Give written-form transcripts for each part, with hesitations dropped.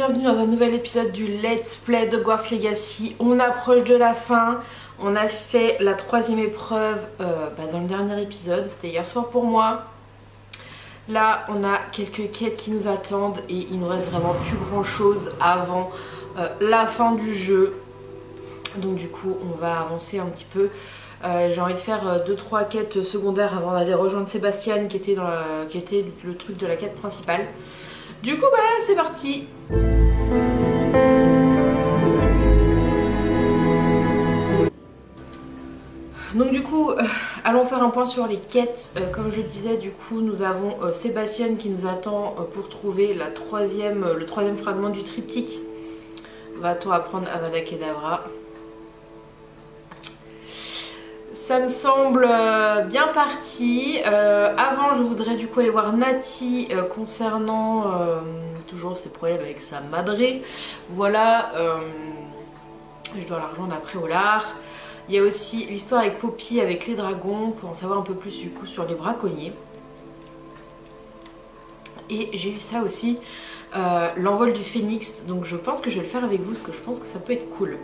bienvenue dans un nouvel épisode du Let's Play d'Hogwarts Legacy. On approche de la fin, on a fait la troisième épreuve dans le dernier épisode, c'était hier soir pour moi. Là on a quelques quêtes qui nous attendent et il nous reste vraiment plus grand chose avant la fin du jeu. Donc du coup on va avancer un petit peu. J'ai envie de faire 2-3 quêtes secondaires avant d'aller rejoindre Sébastien qui était le truc de la quête principale. Du coup c'est parti. Donc du coup allons faire un point sur les quêtes. Comme je disais, du coup nous avons Sébastien qui nous attend pour trouver le troisième fragment du triptyque. Va-t-on apprendre Avada Kedavra? Ça me semble bien parti. Avant je voudrais du coup aller voir Nati concernant toujours ses problèmes avec sa madré. Voilà, je dois la rejoindre après au lard. Il y a aussi l'histoire avec Poppy avec les dragons pour en savoir un peu plus du coup sur les braconniers. Et j'ai eu ça aussi, l'envol du phénix. Donc je pense que je vais le faire avec vous parce que je pense que ça peut être cool.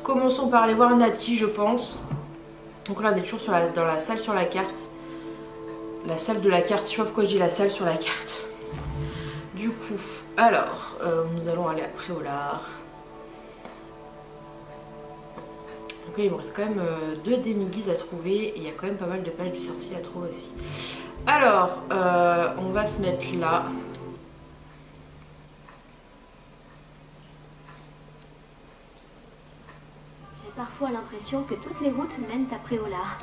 Commençons par aller voir Nati, je pense. Donc là on est toujours dans la salle sur la carte. La salle de la carte, je sais pas pourquoi je dis la salle sur la carte. Du coup, alors, nous allons aller après au lard. Donc là il me reste quand même 2 demi-guises à trouver. Et il y a quand même pas mal de pages du sorcier à trouver aussi. Alors, on va se mettre là. Parfois l'impression que toutes les routes mènent à Préolard.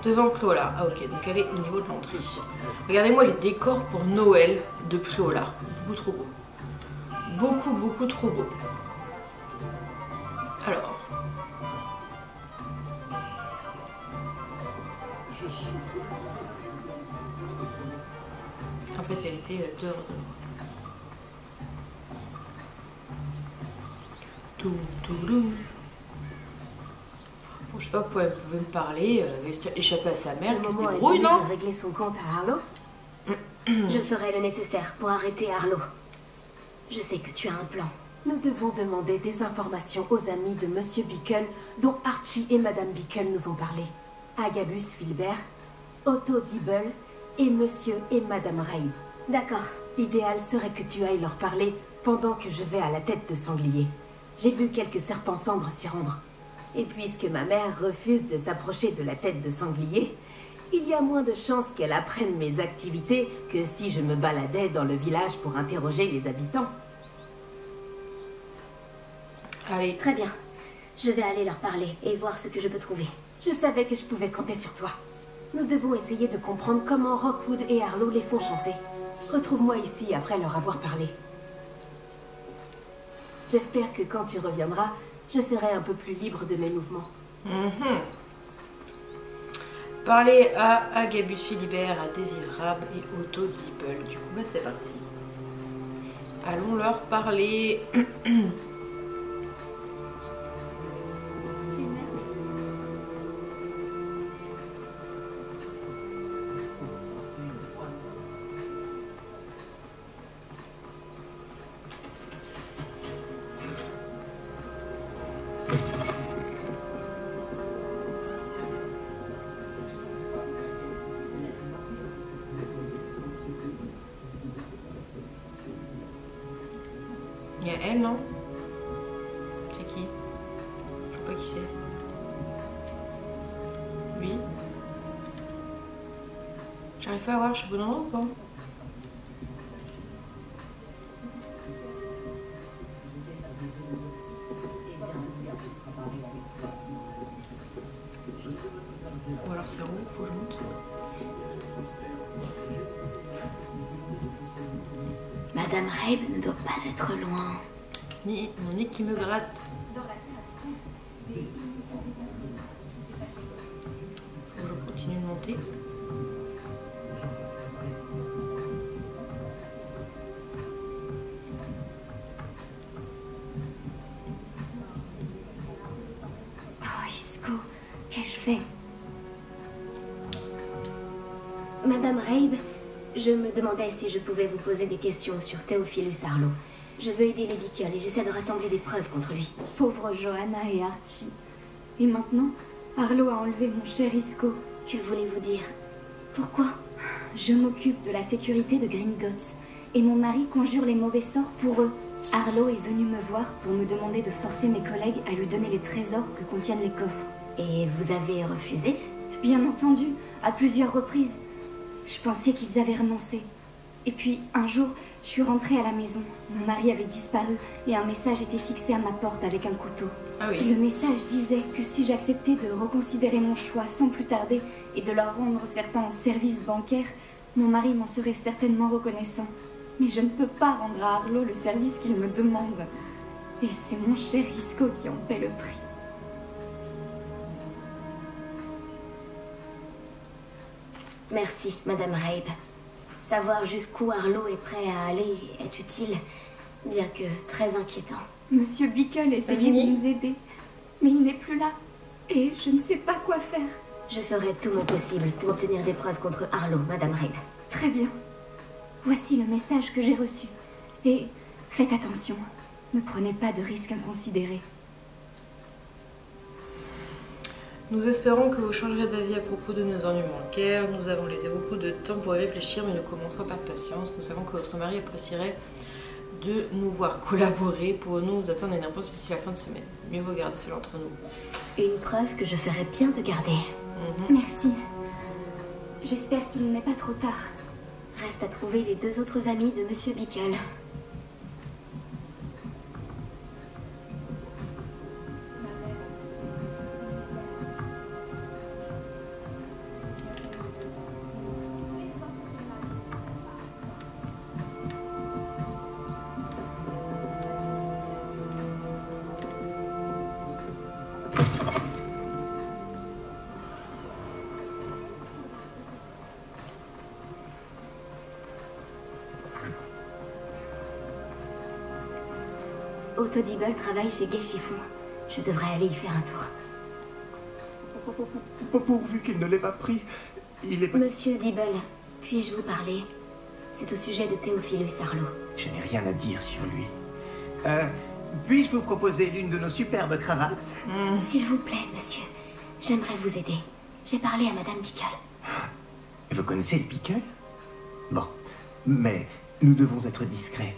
Devant Préolard, ah ok, donc elle est au niveau de l'entrée. Regardez-moi les décors pour Noël de Préolard, beaucoup trop beau. Beaucoup, beaucoup trop beau. Alors. En fait, elle était dehors. Bon, je sais pas pourquoi elle pouvait me parler, échapper à sa mère, qui se débrouille, non? De régler son compte à Harlow. Je ferai le nécessaire pour arrêter Harlow. Je sais que tu as un plan. Nous devons demander des informations aux amis de Monsieur Bickle, dont Archie et Madame Bickle nous ont parlé. Agabus Filbert, Otto Dibble et Monsieur et Madame Raib. D'accord. L'idéal serait que tu ailles leur parler pendant que je vais à la tête de sanglier. J'ai vu quelques serpents cendres s'y rendre. Et puisque ma mère refuse de s'approcher de la tête de sanglier, il y a moins de chances qu'elle apprenne mes activités que si je me baladais dans le village pour interroger les habitants. Allez. Très bien. Je vais aller leur parler et voir ce que je peux trouver. Je savais que je pouvais compter sur toi. Nous devons essayer de comprendre comment Rockwood et Harlow les font chanter. Retrouve-moi ici après leur avoir parlé. J'espère que quand tu reviendras, je serai un peu plus libre de mes mouvements. Parler à Agabus Filibert, à Désirable et Otto Dibble. Du coup, c'est parti. Allons leur parler. Il y a elle, non? C'est qui? Je sais pas qui c'est. Lui? J'arrive pas à voir, je suis au bon endroit ou pas? Ou alors c'est en haut, faut que je monte. Madame Raib ne doit pas être loin. Ni mon nez qui me gratte. Faut que je continue de monter. Oh, Isco, qu'ai-je fait? Madame Raib, Je me demandais si je pouvais vous poser des questions sur Theophilus Harlow. Je veux aider les Bickle et j'essaie de rassembler des preuves contre lui. Pauvre Johanna et Archie. Et maintenant, Harlow a enlevé mon cher Isco. Que voulez-vous dire? Pourquoi? Je m'occupe de la sécurité de Gringotts. Et mon mari conjure les mauvais sorts pour eux. Harlow est venu me voir pour me demander de forcer mes collègues à lui donner les trésors que contiennent les coffres. Et vous avez refusé? Bien entendu, à plusieurs reprises. Je pensais qu'ils avaient renoncé. Et puis, un jour, je suis rentrée à la maison. Mon mari avait disparu et un message était fixé à ma porte avec un couteau. Ah oui. Le message disait que si j'acceptais de reconsidérer mon choix sans plus tarder et de leur rendre certains services bancaires, mon mari m'en serait certainement reconnaissant. Mais je ne peux pas rendre à Harlow le service qu'il me demande. Et c'est mon cher Isco qui en paie le prix. Merci, Madame Rabe. Savoir jusqu'où Harlow est prêt à aller est utile, bien que très inquiétant. Monsieur Bickle essayait de nous aider, mais il n'est plus là. Et je ne sais pas quoi faire. Je ferai tout mon possible pour obtenir des preuves contre Harlow, Madame Rabe. Très bien. Voici le message que j'ai reçu. Et faites attention, ne prenez pas de risques inconsidérés. Nous espérons que vous changerez d'avis à propos de nos ennuis bancaires. Nous avons laissé beaucoup de temps pour y réfléchir, mais nous commencerons par patience. Nous savons que votre mari apprécierait de nous voir collaborer. Pour nous attendre une réponse d'ici la fin de semaine. Mieux vaut garder cela entre nous. Une preuve que je ferai bien de garder. Merci. J'espère qu'il n'est pas trop tard. Reste à trouver les deux autres amis de Monsieur Bickle. Otto Dibble travaille chez Gay Chiffon. Je devrais aller y faire un tour. Pourvu qu'il ne l'ait pas pris, il est... Monsieur Dibble, puis-je vous parler? C'est au sujet de Theophilus Harlow. Je n'ai rien à dire sur lui. Puis-je vous proposer l'une de nos superbes cravates? S'il vous plaît, monsieur, j'aimerais vous aider. J'ai parlé à Madame Bickle. Vous connaissez les Bickle? Bon, mais nous devons être discrets.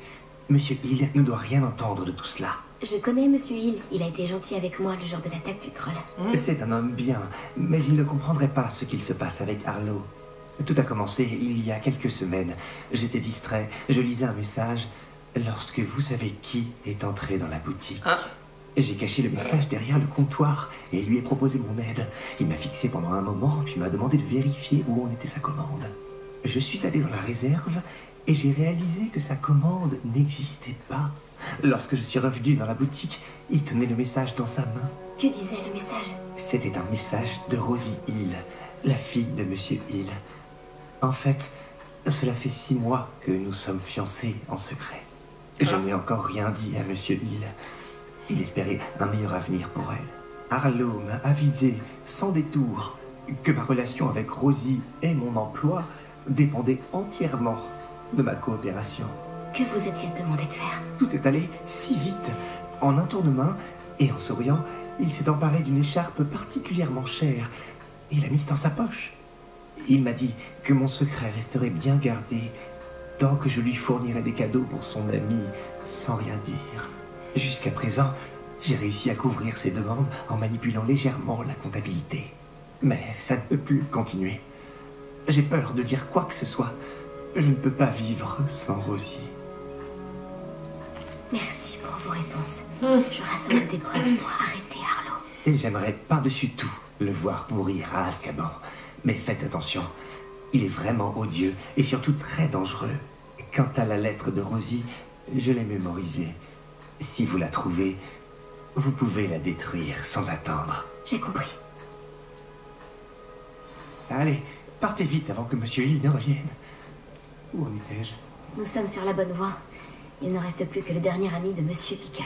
Monsieur Hill ne doit rien entendre de tout cela. Je connais Monsieur Hill. Il a été gentil avec moi le jour de l'attaque du troll. C'est un homme bien, mais il ne comprendrait pas ce qu'il se passe avec Harlow. Tout a commencé il y a quelques semaines. J'étais distrait, je lisais un message lorsque vous savez qui est entré dans la boutique. J'ai caché le message derrière le comptoir et lui ai proposé mon aide. Il m'a fixé pendant un moment, puis m'a demandé de vérifier où en était sa commande. Je suis allé dans la réserve et j'ai réalisé que sa commande n'existait pas. Lorsque je suis revenu dans la boutique, il tenait le message dans sa main. Que disait le message? C'était un message de Rosie Hill, la fille de Monsieur Hill. En fait, cela fait 6 mois que nous sommes fiancés en secret. Je n'ai encore rien dit à Monsieur Hill. Il espérait un meilleur avenir pour elle. Harlow m'a avisé, sans détour, que ma relation avec Rosie et mon emploi dépendaient entièrement de ma coopération. Que vous a-t-il demandé de faire? Tout est allé si vite. En un tour de main, et en souriant, il s'est emparé d'une écharpe particulièrement chère et l'a mise dans sa poche. Il m'a dit que mon secret resterait bien gardé tant que je lui fournirais des cadeaux pour son ami sans rien dire. Jusqu'à présent, j'ai réussi à couvrir ses demandes en manipulant légèrement la comptabilité. Mais ça ne peut plus continuer. J'ai peur de dire quoi que ce soit. Je ne peux pas vivre sans Rosie. Merci pour vos réponses. Je rassemble des preuves pour arrêter Harlow. Et j'aimerais par-dessus tout le voir pourrir à Azkaban. Mais faites attention, il est vraiment odieux et surtout très dangereux. Quant à la lettre de Rosie, je l'ai mémorisée. Si vous la trouvez, vous pouvez la détruire sans attendre. J'ai compris. Allez, partez vite avant que Monsieur Hill ne revienne. Où en étais-je? Nous sommes sur la bonne voie. Il ne reste plus que le dernier ami de Monsieur Bickle.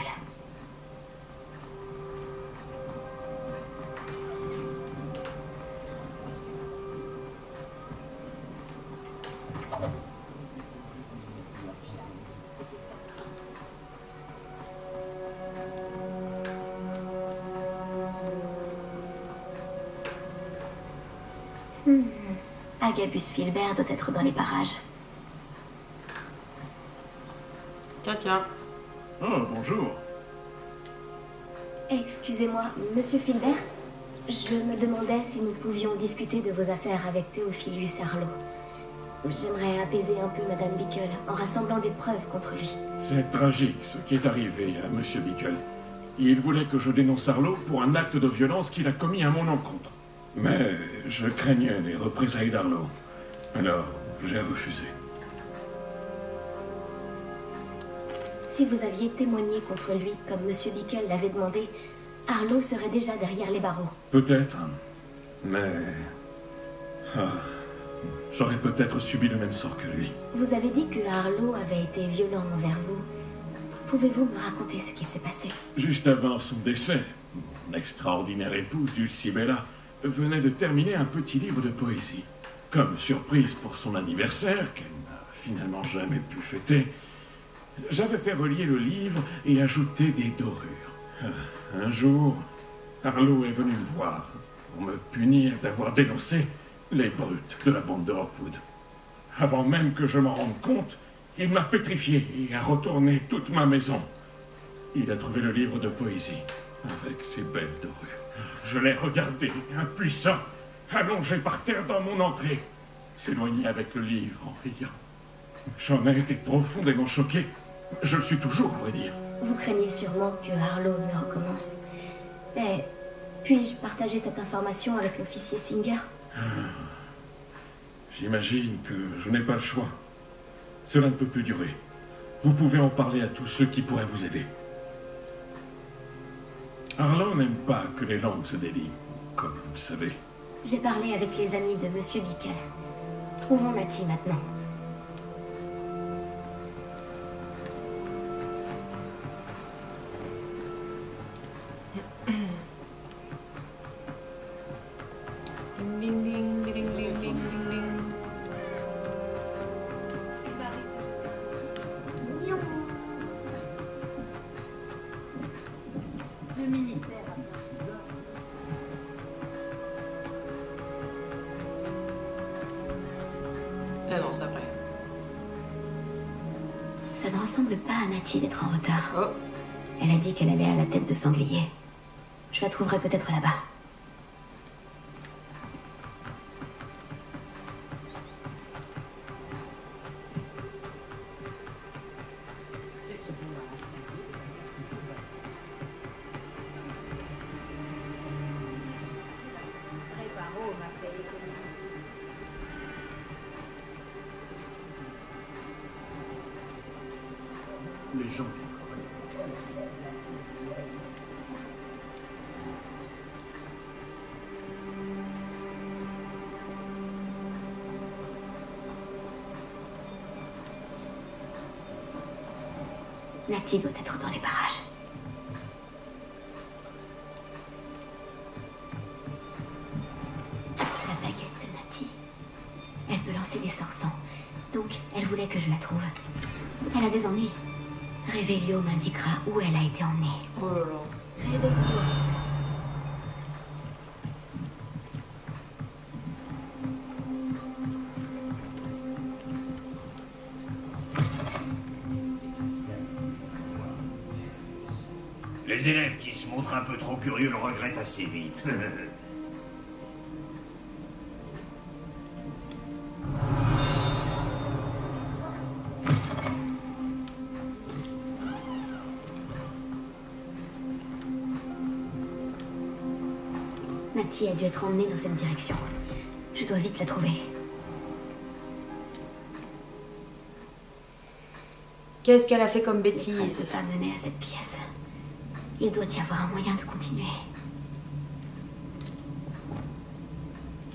Agabus Filbert doit être dans les parages. Tiens, tiens. Oh, bonjour. Excusez-moi, Monsieur Filbert? Je me demandais si nous pouvions discuter de vos affaires avec Théophilus Arlo. J'aimerais apaiser un peu Madame Bickle en rassemblant des preuves contre lui. C'est tragique ce qui est arrivé à Monsieur Bickle. Il voulait que je dénonce Arlo pour un acte de violence qu'il a commis à mon encontre. Mais je craignais les représailles d'Arlo. Alors, j'ai refusé. Si vous aviez témoigné contre lui comme Monsieur Bickle l'avait demandé, Arlo serait déjà derrière les barreaux. Peut-être, mais... j'aurais peut-être subi le même sort que lui. Vous avez dit que Arlo avait été violent envers vous. Pouvez-vous me raconter ce qu'il s'est passé? Juste avant son décès, mon extraordinaire épouse Dulcibella venait de terminer un petit livre de poésie. Comme surprise pour son anniversaire, qu'elle n'a finalement jamais pu fêter, j'avais fait relier le livre et ajouter des dorures. Un jour, Arlo est venu me voir pour me punir d'avoir dénoncé les brutes de la bande de Rockwood. Avant même que je m'en rende compte, il m'a pétrifié et a retourné toute ma maison. Il a trouvé le livre de poésie avec ses belles dorures. Je l'ai regardé, impuissant, allongé par terre dans mon entrée, s'éloigner avec le livre en riant. J'en ai été profondément choqué. Je le suis toujours, à vrai dire. Vous craignez sûrement que Arlo ne recommence. Mais puis-je partager cette information avec l'officier Singer? J'imagine que je n'ai pas le choix. Cela ne peut plus durer. Vous pouvez en parler à tous ceux qui pourraient vous aider. Arlo n'aime pas que les langues se délient, comme vous le savez. J'ai parlé avec les amis de Monsieur Bickle. Trouvons Natty maintenant. Ding, ding, ding, ding, ding, ding, ding. Le ministère. Ah non, c'est vrai. Ça ne ressemble pas à Natty d'être en retard. Oh. Elle a dit qu'elle allait à la tête de sanglier. Je la trouverai peut-être là-bas. Les gens qui travaillent. Natty doit être dans les parages. La baguette de Natty. Elle peut lancer des sorts sans. Donc, elle voulait que je la trouve. Elle a des ennuis. Révélio m'indiquera où elle a été emmenée. Oh là là. Révélio. Les élèves qui se montrent un peu trop curieux le regrettent assez vite. Natty a dû être emmenée dans cette direction. Je dois vite la trouver. Qu'est-ce qu'elle a fait comme Les traces de bêtise? pas mener à cette pièce. Il doit y avoir un moyen de continuer.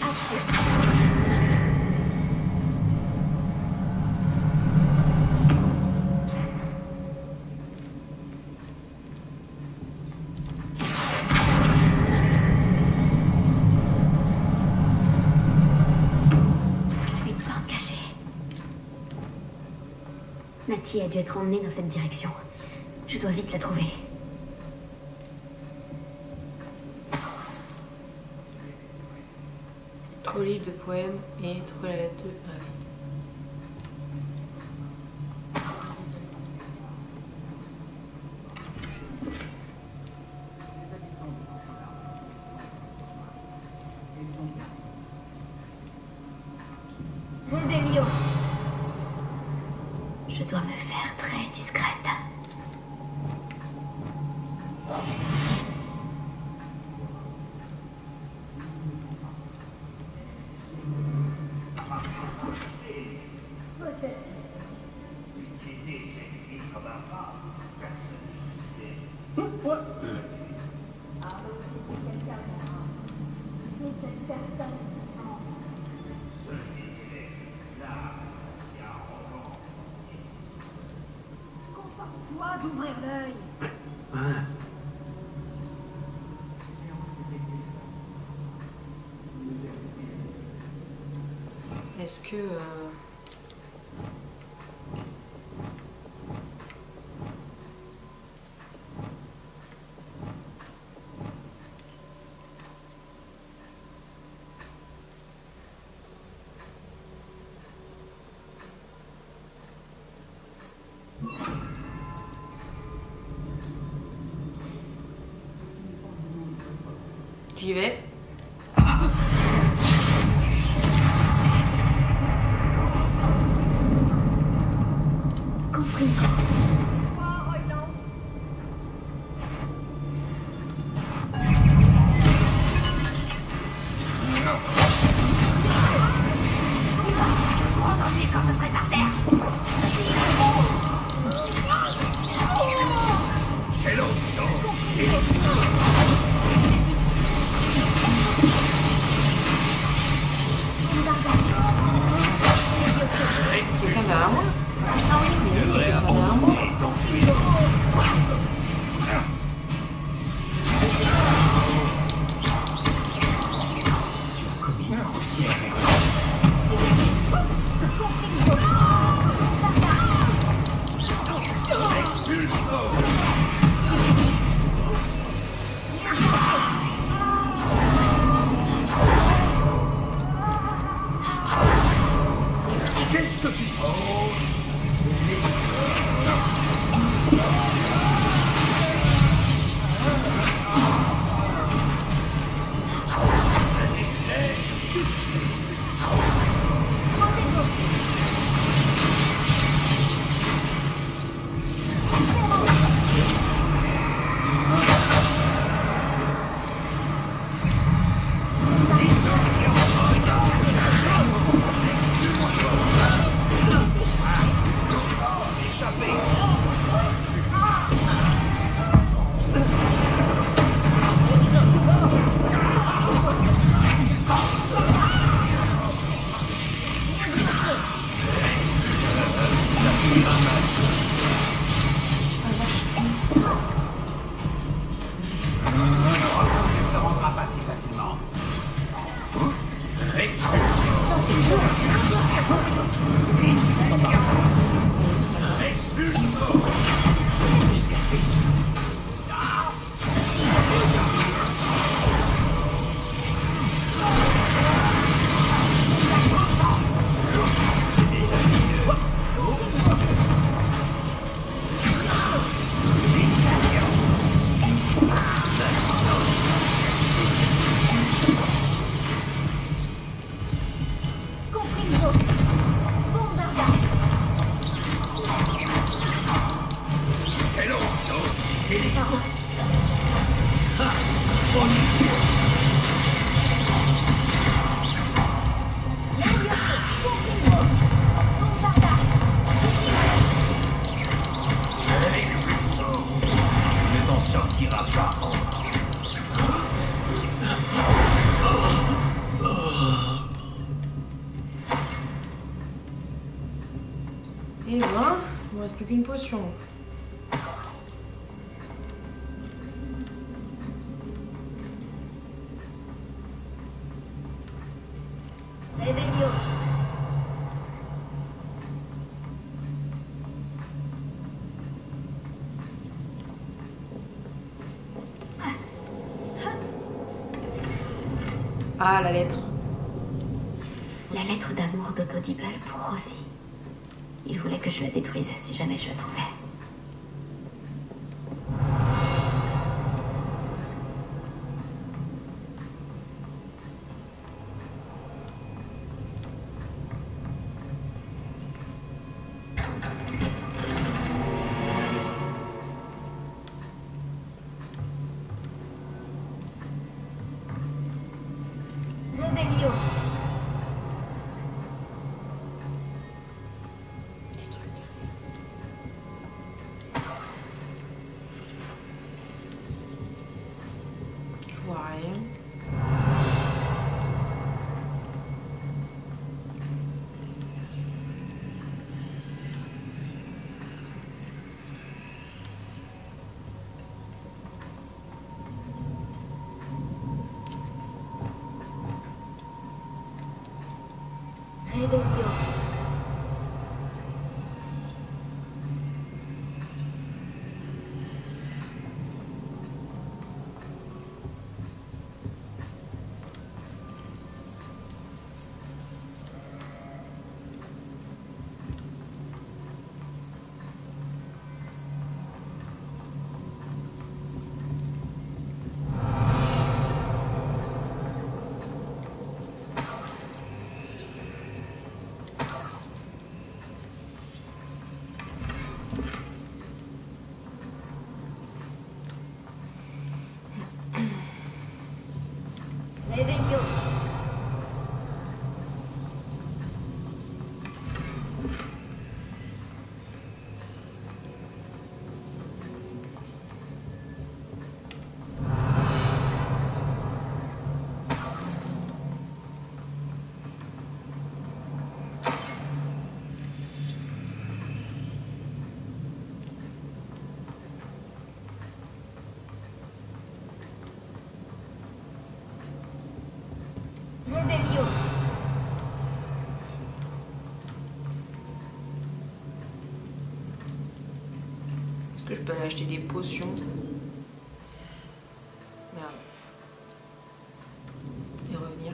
Action. Une porte cachée. Natty a dû être emmenée dans cette direction. Je dois vite la trouver. Au livre de poèmes et trouver la lettre de... Ah, oui. Revelio. Je dois me faire très discrète. Toi d'ouvrir l'œil. Est-ce que... J'y vais. Compris. Quelqu'un derrière moi? Oui, quelqu'un derrière moi. Tu as commis une grossière erreur. Qu'est-ce que tu Ne se rendra pas si facilement. Ne t'en sortira pas. Et ben, il me reste plus qu'une potion. Revelio. Ah, la lettre. La lettre d'amour d'Autodible pour Rosie. Il voulait que je la détruise si jamais je la trouvais. Réveillon. Je vois rien. Réveillon. Réveillon. Réveillon. Est-ce que je peux aller acheter des potions? Merde. Et revenir.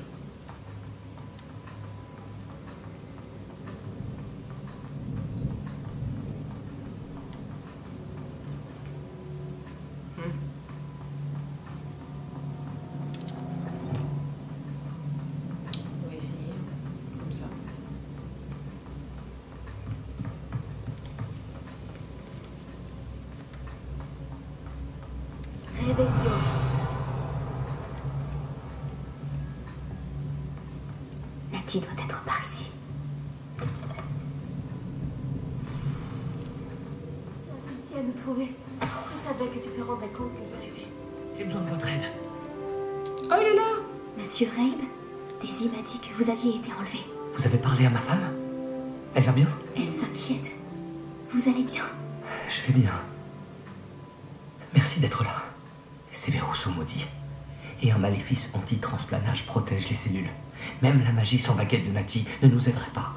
On va essayer. Comme ça. Réveillon. Natty doit être par ici. Réussi à nous trouver. Je savais que tu te rendrais compte que Allez-y, j'ai besoin de votre aide. Oh, il est là! Monsieur Rabe, Daisy m'a dit que vous aviez été enlevé. Vous avez parlé à ma femme? Elle va bien? Elle s'inquiète. Vous allez bien? Je vais bien. Merci d'être là. Ces verrous sont maudits. Et un maléfice anti-transplanage protège les cellules. Même la magie sans baguette de Natty ne nous aiderait pas.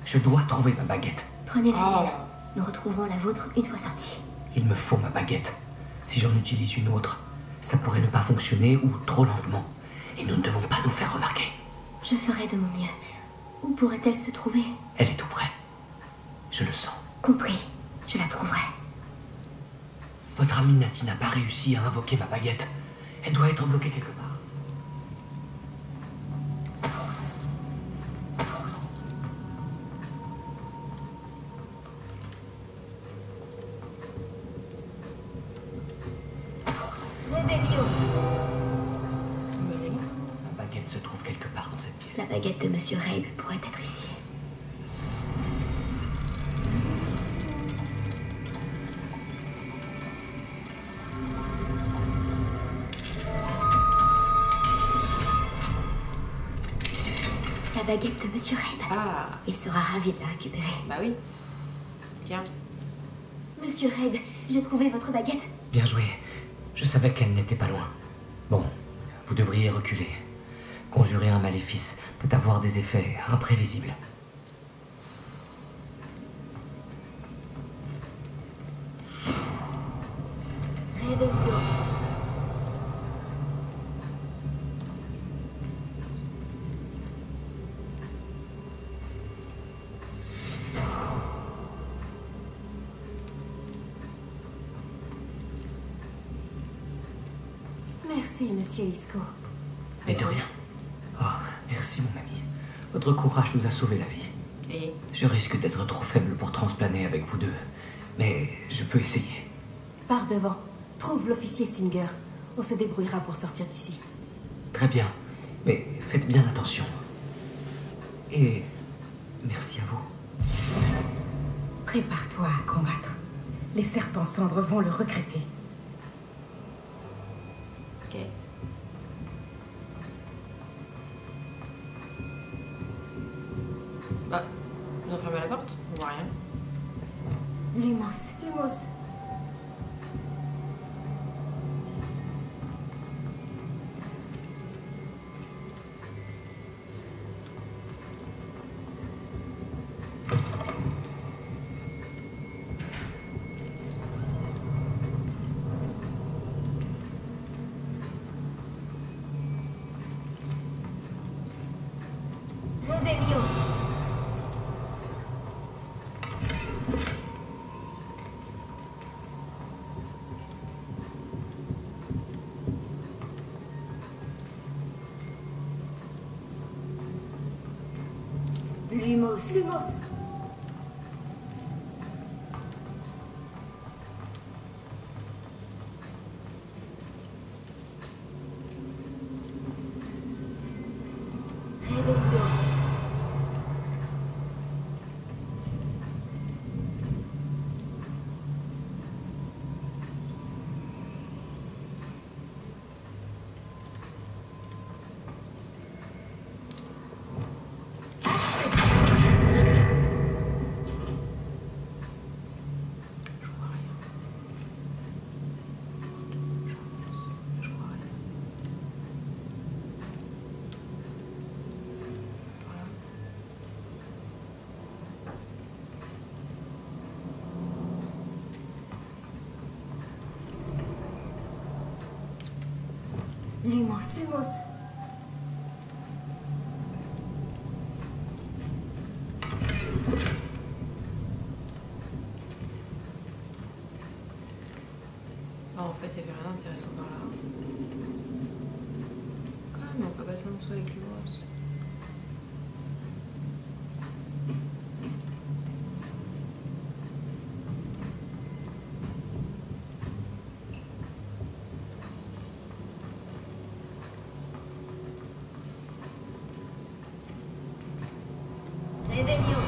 Je dois trouver ma baguette. Prenez la Oh. mienne. Nous retrouverons la vôtre une fois sortie. Il me faut ma baguette. Si j'en utilise une autre, ça pourrait ne pas fonctionner ou trop lentement. Et nous ne devons pas nous faire remarquer. Je ferai de mon mieux. Où pourrait-elle se trouver? Elle est tout près. Je le sens. Compris. Je la trouverai. Votre amie Natty n'a pas réussi à invoquer ma baguette. Elle doit être bloquée quelque part. Réveillon. Mais elle est là. Ma baguette se trouve quelque part dans cette pièce. La baguette de Monsieur Rabe pourrait être ici. La baguette de Monsieur Rabe. Ah, Il sera ravi de la récupérer. bah oui. Tiens. Monsieur Rabe, j'ai trouvé votre baguette. Bien joué. Je savais qu'elle n'était pas loin. Bon, vous devriez reculer. Conjurer un maléfice peut avoir des effets imprévisibles. Réveillon. Merci, monsieur Isco. Mais de rien. Oh, merci, mon ami. Votre courage nous a sauvé la vie. Et Je risque d'être trop faible pour transplaner avec vous deux. Mais je peux essayer. Par devant. Trouve l'officier Singer. On se débrouillera pour sortir d'ici. Très bien. Mais faites bien attention. Et merci à vous. Prépare-toi à combattre. Les serpents cendres vont le regretter. ok. Bah, ils ont fermé la porte, on voit rien. Lumos. Lumos. Revelio. Lumos. Lumos. Revelio. Je vois rien. Je vois rien. Voilà. Lumos. Lumos. Ah, en fait, il n'y avait rien d'intéressant par là. Ah, mais on peut passer en dessous avec Lumos. Revelio.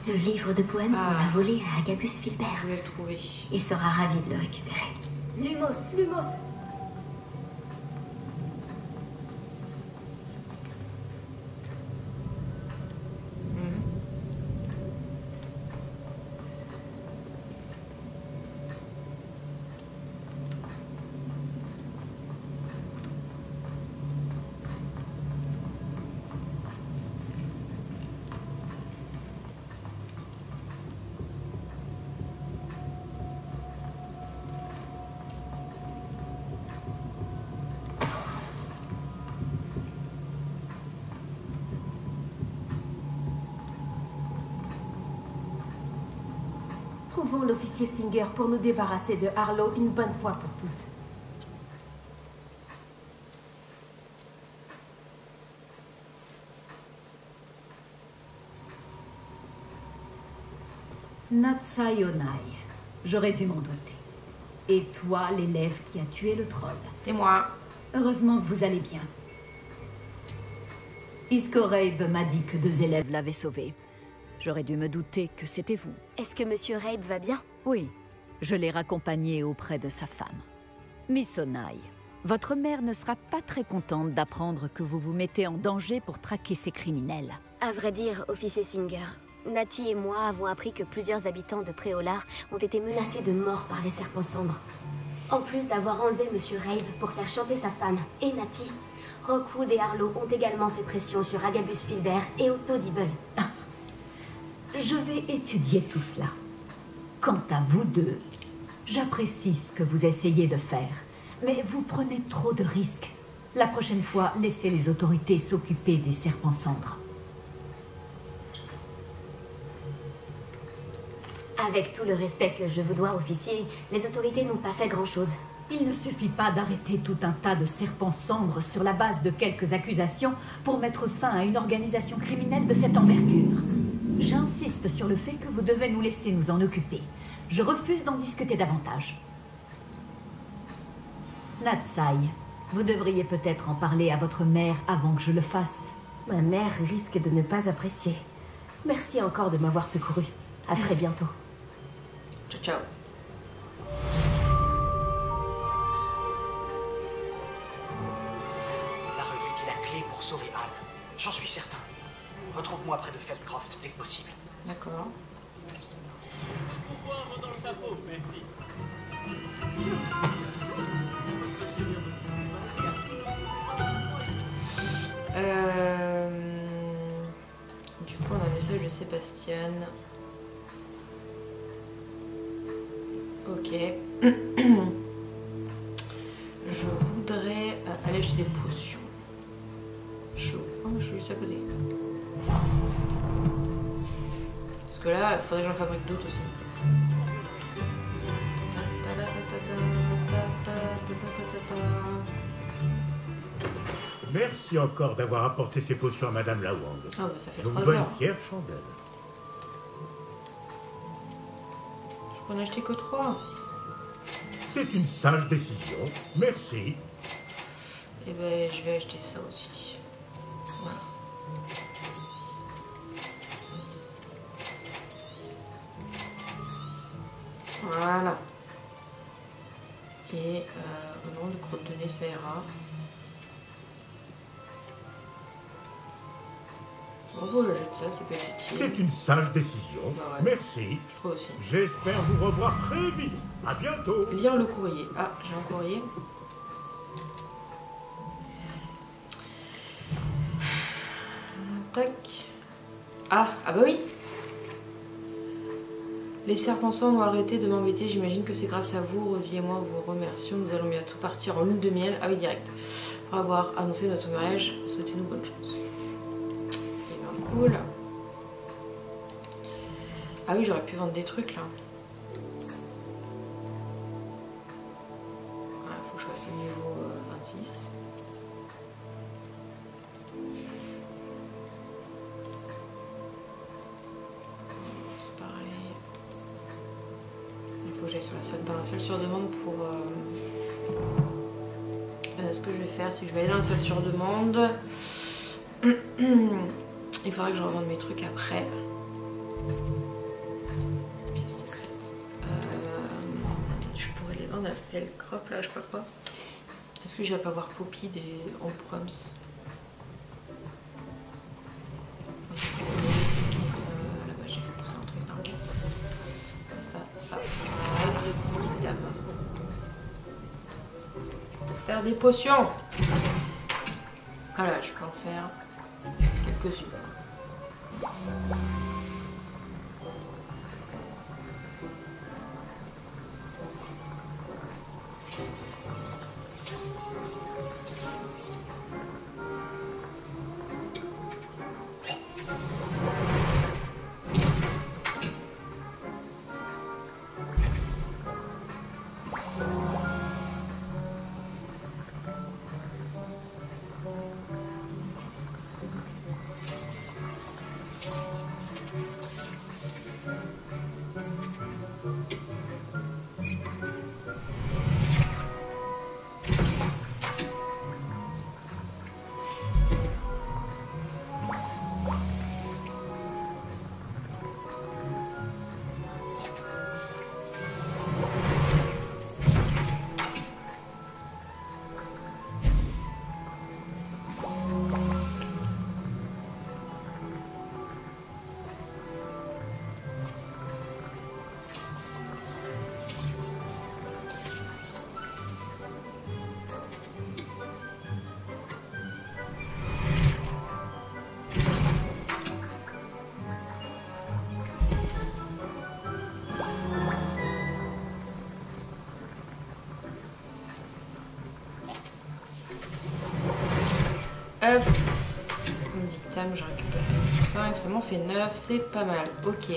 Le livre de poèmes Ah. qu'on a volé à Agabus Je Filbert. voulais le trouver. Il sera ravi de le récupérer. Lumos. Lumos. Mhm. Trouvons l'officier Singer pour nous débarrasser de Harlow une bonne fois pour toutes. Natsayonai. J'aurais dû m'en douter. Et toi, l'élève qui a tué le troll. C'est moi. Heureusement que vous allez bien. Iskoreib m'a dit que 2 élèves l'avaient sauvé. J'aurais dû me douter que c'était vous. Est-ce que Monsieur Rabe va bien? Oui, je l'ai raccompagné auprès de sa femme. Miss Onai, votre mère ne sera pas très contente d'apprendre que vous vous mettez en danger pour traquer ces criminels. À vrai dire, officier Singer, Nati et moi avons appris que plusieurs habitants de Préolard ont été menacés de mort par les serpents cendres. En plus d'avoir enlevé Monsieur Rabe pour faire chanter sa femme et Nati, Rockwood et Harlow ont également fait pression sur Agabus Filbert et Otto Dibble. Je vais étudier tout cela. Quant à vous deux, J'apprécie ce que vous essayez de faire, mais vous prenez trop de risques. La prochaine fois, laissez les autorités s'occuper des serpents cendres. Avec tout le respect que je vous dois, officier, les autorités n'ont pas fait grand-chose. Il ne suffit pas d'arrêter tout un tas de serpents cendres sur la base de quelques accusations pour mettre fin à une organisation criminelle de cette envergure. J'insiste sur le fait que vous devez nous laisser nous en occuper. Je refuse d'en discuter davantage. Natsai, vous devriez peut-être en parler à votre mère avant que je le fasse. Ma mère risque de ne pas apprécier. Merci encore de m'avoir secouru. À très bientôt. Ciao, ciao. La relique est la clé pour sauver Anne. J'en suis certain. Retrouve-moi près de Feldcroft dès que possible. D'accord. Du coup, on a un message de Sébastien. Ok. Je voudrais aller acheter des potions. Chaud. Oh, je suis juste à côté. Parce que là, il faudrait que j'en fabrique d'autres aussi. Merci encore d'avoir apporté ces potions à Madame Lawang. Ah bah ça fait Une 3 bonne heures. fière chandelle. Je peux en acheter que 3. C'est une sage décision. Merci. Et ben je vais acheter ça aussi. Voilà. Voilà. Et non, de crotte de nez ça ira. Bon, je jette ça, c'est pas utile. C'est une sage décision. Bah ouais. Merci. Je trouve aussi. J'espère vous revoir très vite. À bientôt. Lire le courrier. Ah, j'ai un courrier. Tac. Ah bah oui. Les serpents cendres ont arrêté de m'embêter. J'imagine que c'est grâce à vous, Rosie et moi, vous remercions. Nous allons bientôt partir en lune de miel. Ah oui, direct. Pour avoir annoncé notre mariage, souhaitez-nous bonne chance. Et bien cool. Ah oui, j'aurais pu vendre des trucs là. Faut que je fasse au niveau 26. C'est pareil. Il faut que j'aille sur la salle, dans la salle sur demande pour... ce que je vais faire, c'est que je vais aller dans la salle sur demande. Il faudra que je revende mes trucs après. Pièce secrète. Je pourrais les vendre à Feldcroft là, je sais pas quoi. Est-ce que j'irai pas voir Poppy en proms? Là-bas j'ai fait pousser un truc dans le cas. Ça. Dame. Faire des potions. Voilà, je peux en faire quelques-unes. Hop. Comme dictame, je récupère 5, ça m'en fait 9, c'est pas mal. Ok.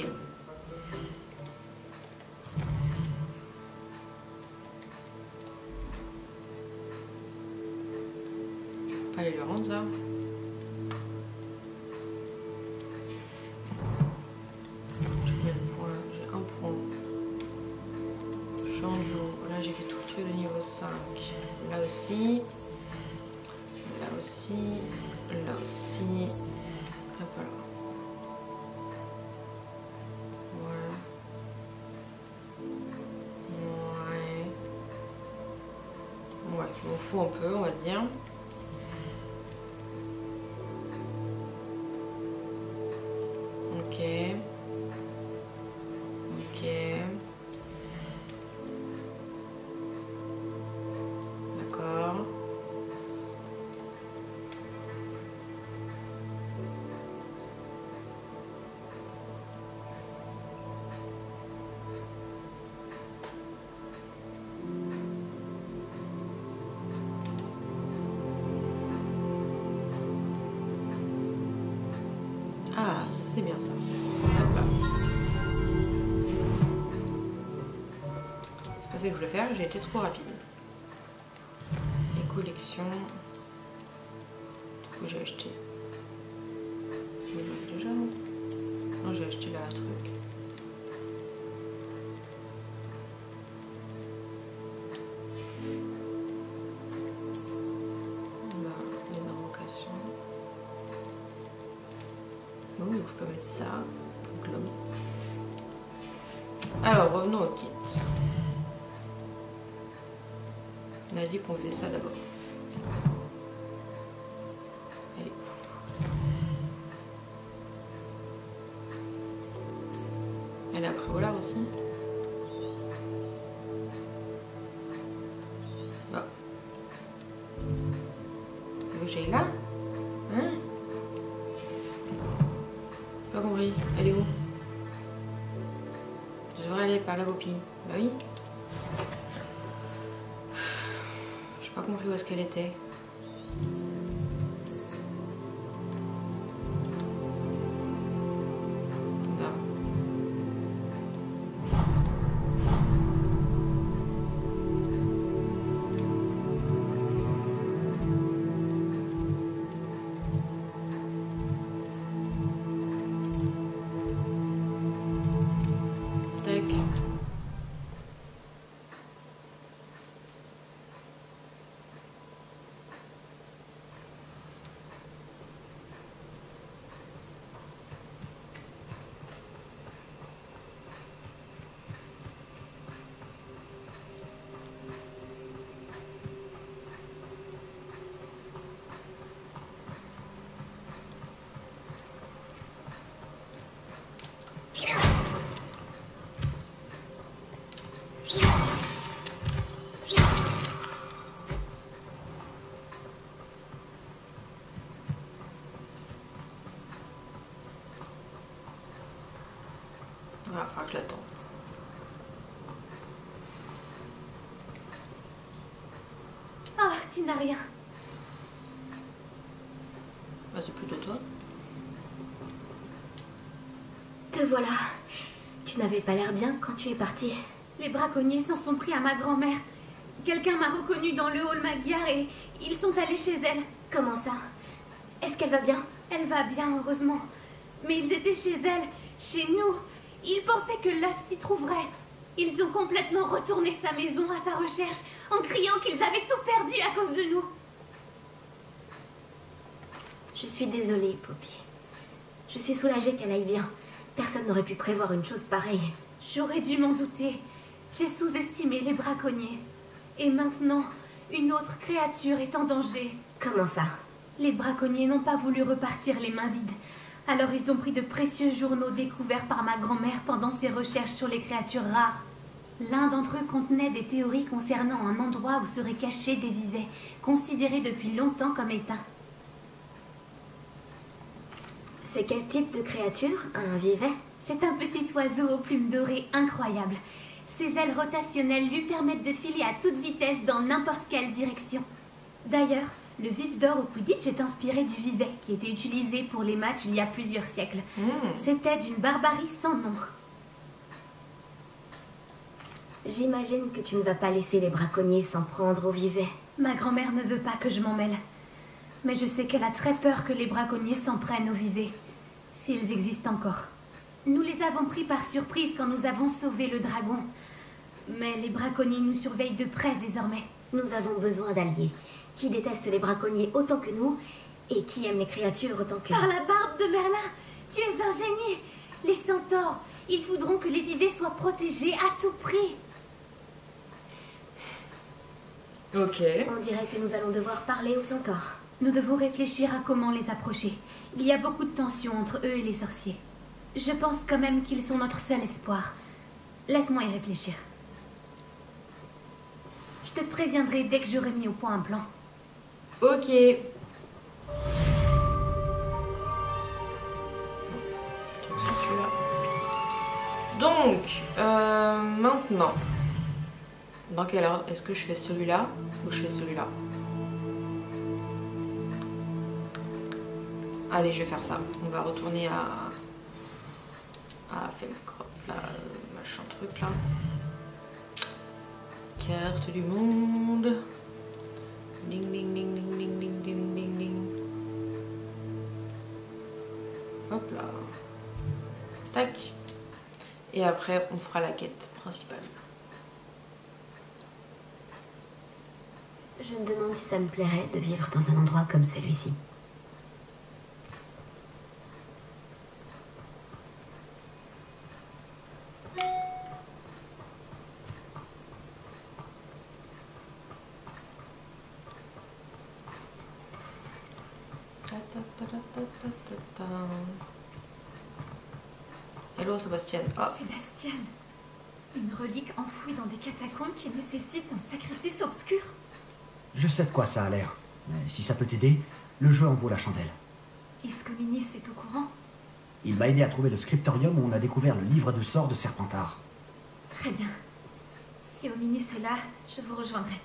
Je peux pas aller le rendre ça. J'ai un point. Changeau. Là j'ai fait tout le truc de niveau 5. Là aussi. Là aussi. Là aussi. Hop là. Voilà. Ouais. Ouais, je m'en fous un peu, on va dire. Ok. Ok. D'accord. Ah, ça c'est bien ça. Hop là. C'est pas ça que je voulais faire, j'ai été trop rapide. Les collections. Du coup j'ai acheté. Déjà. Non, j'ai acheté la truc. Là, les invocations. Oh, je peux mettre ça. Donc là. Alors, revenons au kit. On a dit qu'on faisait ça d'abord. Allez. Elle est après Préolard aussi. Bah. J'ai là. Hein? J'ai pas compris. Elle est où? Je devrais aller par la copie. Bah oui. J'ai pas compris où est-ce qu'elle était. Là. Tac. Il va falloir que je l'attende. Ah, tu n'as rien. Bah, c'est plutôt toi. Te voilà. Tu n'avais pas l'air bien quand tu es partie. Les braconniers s'en sont pris à ma grand-mère. Quelqu'un m'a reconnue dans le hall Magyar et ils sont allés chez elle. Comment ça? Est-ce qu'elle va bien? Elle va bien, heureusement. Mais ils étaient chez elle, chez nous. Ils pensaient que l'œuf s'y trouverait. Ils ont complètement retourné sa maison à sa recherche en criant qu'ils avaient tout perdu à cause de nous. Je suis désolée, Poppy. Je suis soulagée qu'elle aille bien. Personne n'aurait pu prévoir une chose pareille. J'aurais dû m'en douter. J'ai sous-estimé les braconniers. Et maintenant, une autre créature est en danger. Comment ça? Les braconniers n'ont pas voulu repartir les mains vides. Alors ils ont pris de précieux journaux découverts par ma grand-mère pendant ses recherches sur les créatures rares. L'un d'entre eux contenait des théories concernant un endroit où seraient cachés des vivets, considérés depuis longtemps comme éteints. C'est quel type de créature? Un vivet? C'est un petit oiseau aux plumes dorées incroyables. Ses ailes rotationnelles lui permettent de filer à toute vitesse dans n'importe quelle direction. D'ailleurs, Le vif d'or au Quidditch est inspiré du vivet qui était utilisé pour les matchs il y a plusieurs siècles. C'était d'une barbarie sans nom. J'imagine que tu ne vas pas laisser les braconniers s'en prendre au vivet. Ma grand-mère ne veut pas que je m'en mêle. Mais je sais qu'elle a très peur que les braconniers s'en prennent au vivet, s'ils existent encore. Nous les avons pris par surprise quand nous avons sauvé le dragon. Mais les braconniers nous surveillent de près désormais. Nous avons besoin d'alliés, qui détestent les braconniers autant que nous, et qui aiment les créatures autant que... Par la barbe de Merlin, tu es un génie! Les centaures, ils voudront que les vivets soient protégés à tout prix. Ok. On dirait que nous allons devoir parler aux centaures. Nous devons réfléchir à comment les approcher. Il y a beaucoup de tension entre eux et les sorciers. Je pense quand même qu'ils sont notre seul espoir. Laisse-moi y réfléchir. Je te préviendrai dès que j'aurai mis au point un plan. Ok. Donc, maintenant, dans quel ordre est-ce que je fais celui-là ou je fais celui-là? Allez, je vais faire ça. On va retourner à Felcroft, machin truc là. Carte du monde. Ding ding ding ding ding ding ding ding ding. Hop là. Tac. Et après, on fera la quête principale. Je me demande si ça me plairait de vivre dans un endroit comme celui-ci. Hello Sébastien. Ah. Sébastien, une relique enfouie dans des catacombes qui nécessite un sacrifice obscur. Je sais de quoi ça a l'air. Mais si ça peut t'aider, le jeu en vaut la chandelle. Est-ce que Minis est au courant? Il m'a aidé à trouver le scriptorium où on a découvert le livre de sorts de Serpentard. Très bien. Si Ominis est là, je vous rejoindrai.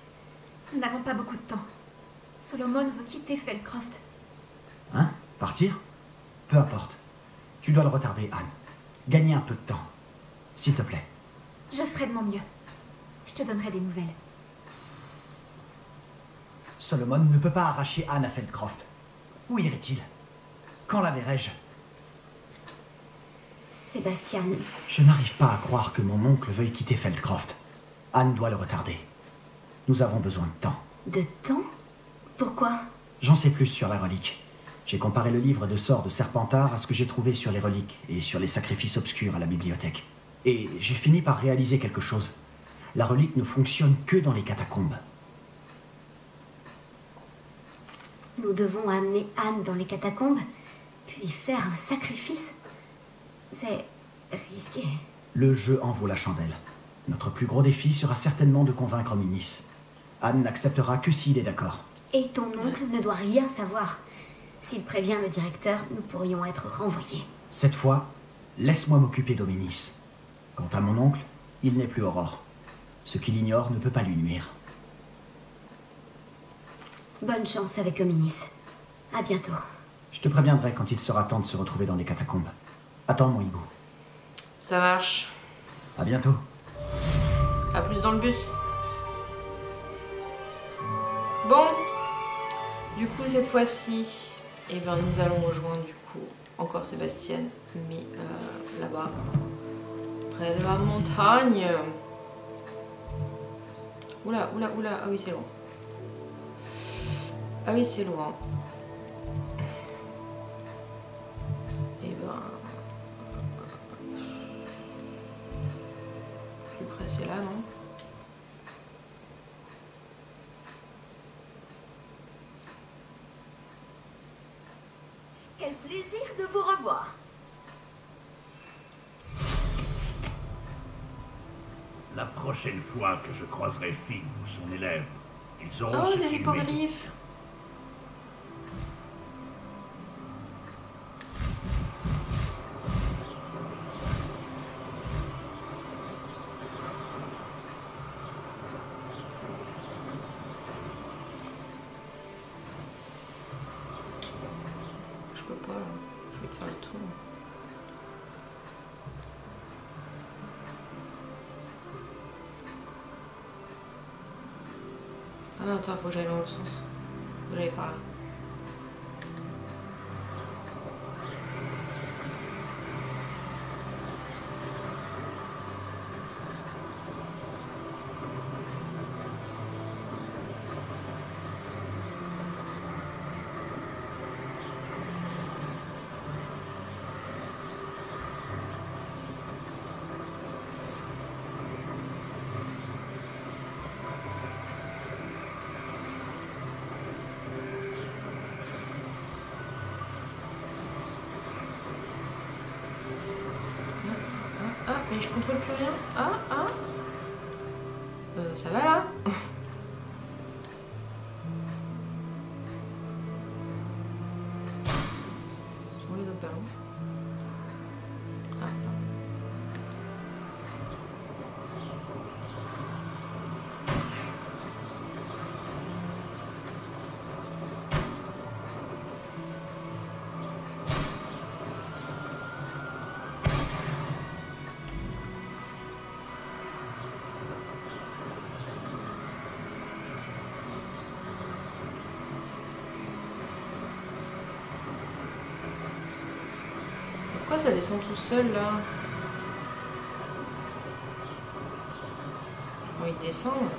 Nous n'avons pas beaucoup de temps. Solomon veut quitter Felcroft. Hein? Partir? Peu importe. Tu dois le retarder, Anne. Gagner un peu de temps. S'il te plaît. Je ferai de mon mieux. Je te donnerai des nouvelles. Solomon ne peut pas arracher Anne à Feldcroft. Où irait-il? Quand la verrai-je? Sébastien... Je n'arrive pas à croire que mon oncle veuille quitter Feldcroft. Anne doit le retarder. Nous avons besoin de temps. De temps? Pourquoi? J'en sais plus sur la relique. J'ai comparé le livre de sorts de Serpentard à ce que j'ai trouvé sur les reliques et sur les sacrifices obscurs à la bibliothèque. Et j'ai fini par réaliser quelque chose. La relique ne fonctionne que dans les catacombes. Nous devons amener Anne dans les catacombes, puis faire un sacrifice. C'est risqué. Le jeu en vaut la chandelle. Notre plus gros défi sera certainement de convaincre Minis. Anne n'acceptera que s'il est d'accord. Et ton oncle ne doit rien savoir. S'il prévient le directeur, nous pourrions être renvoyés. Cette fois, laisse-moi m'occuper d'Ominis. Quant à mon oncle, il n'est plus Aurore. Ce qu'il ignore ne peut pas lui nuire. Bonne chance avec Ominis. À bientôt. Je te préviendrai quand il sera temps de se retrouver dans les catacombes. Attends, mon hibou. Ça marche. À bientôt. À plus dans le bus. Bon. Du coup, cette fois-ci, eh ben, nous allons rejoindre du coup encore Sébastien, mais là-bas, près de la montagne. Oula, oula, oula. Ah oui, c'est loin. Ah oui, c'est loin. Et ben... plus près, c'est là, non? Quel plaisir de vous revoir. La prochaine fois que je croiserai Finn ou son élève, ils auront Oh, ce des qu'ils hippogriffes! méritent. Ah non, attends, faut que j'aille dans l'autre sens. Faut que j'aille par là. Ah, mais je contrôle plus rien. Ah. Ça va là? Sont les autres ballons? Ah. Pourquoi ça descend tout seul là? J'ai envie de descendre.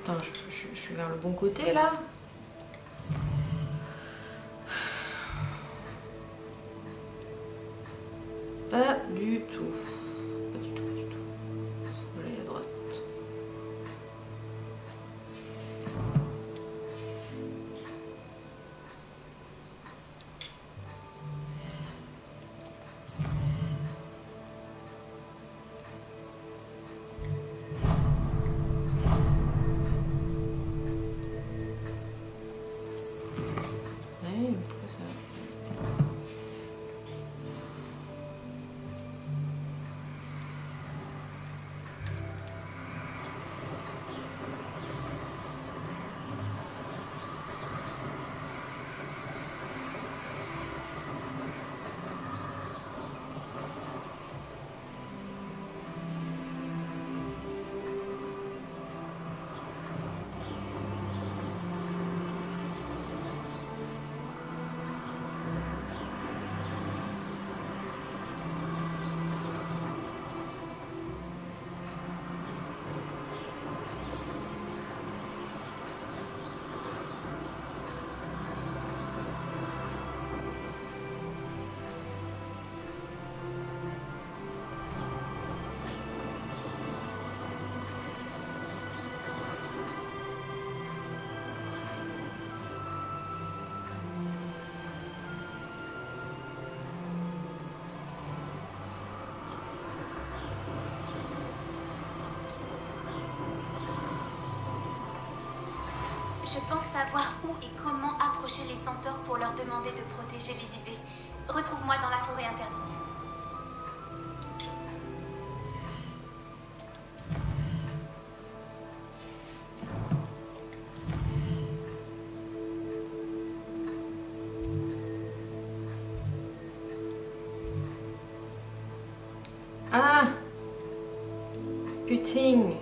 Attends, je suis vers le bon côté là. Pas du tout. Pas du tout, pas du tout. Faut aller à droite. Je pense savoir où et comment approcher les centaures pour leur demander de protéger les vivets. Retrouve-moi dans la forêt interdite. Ah! Putain!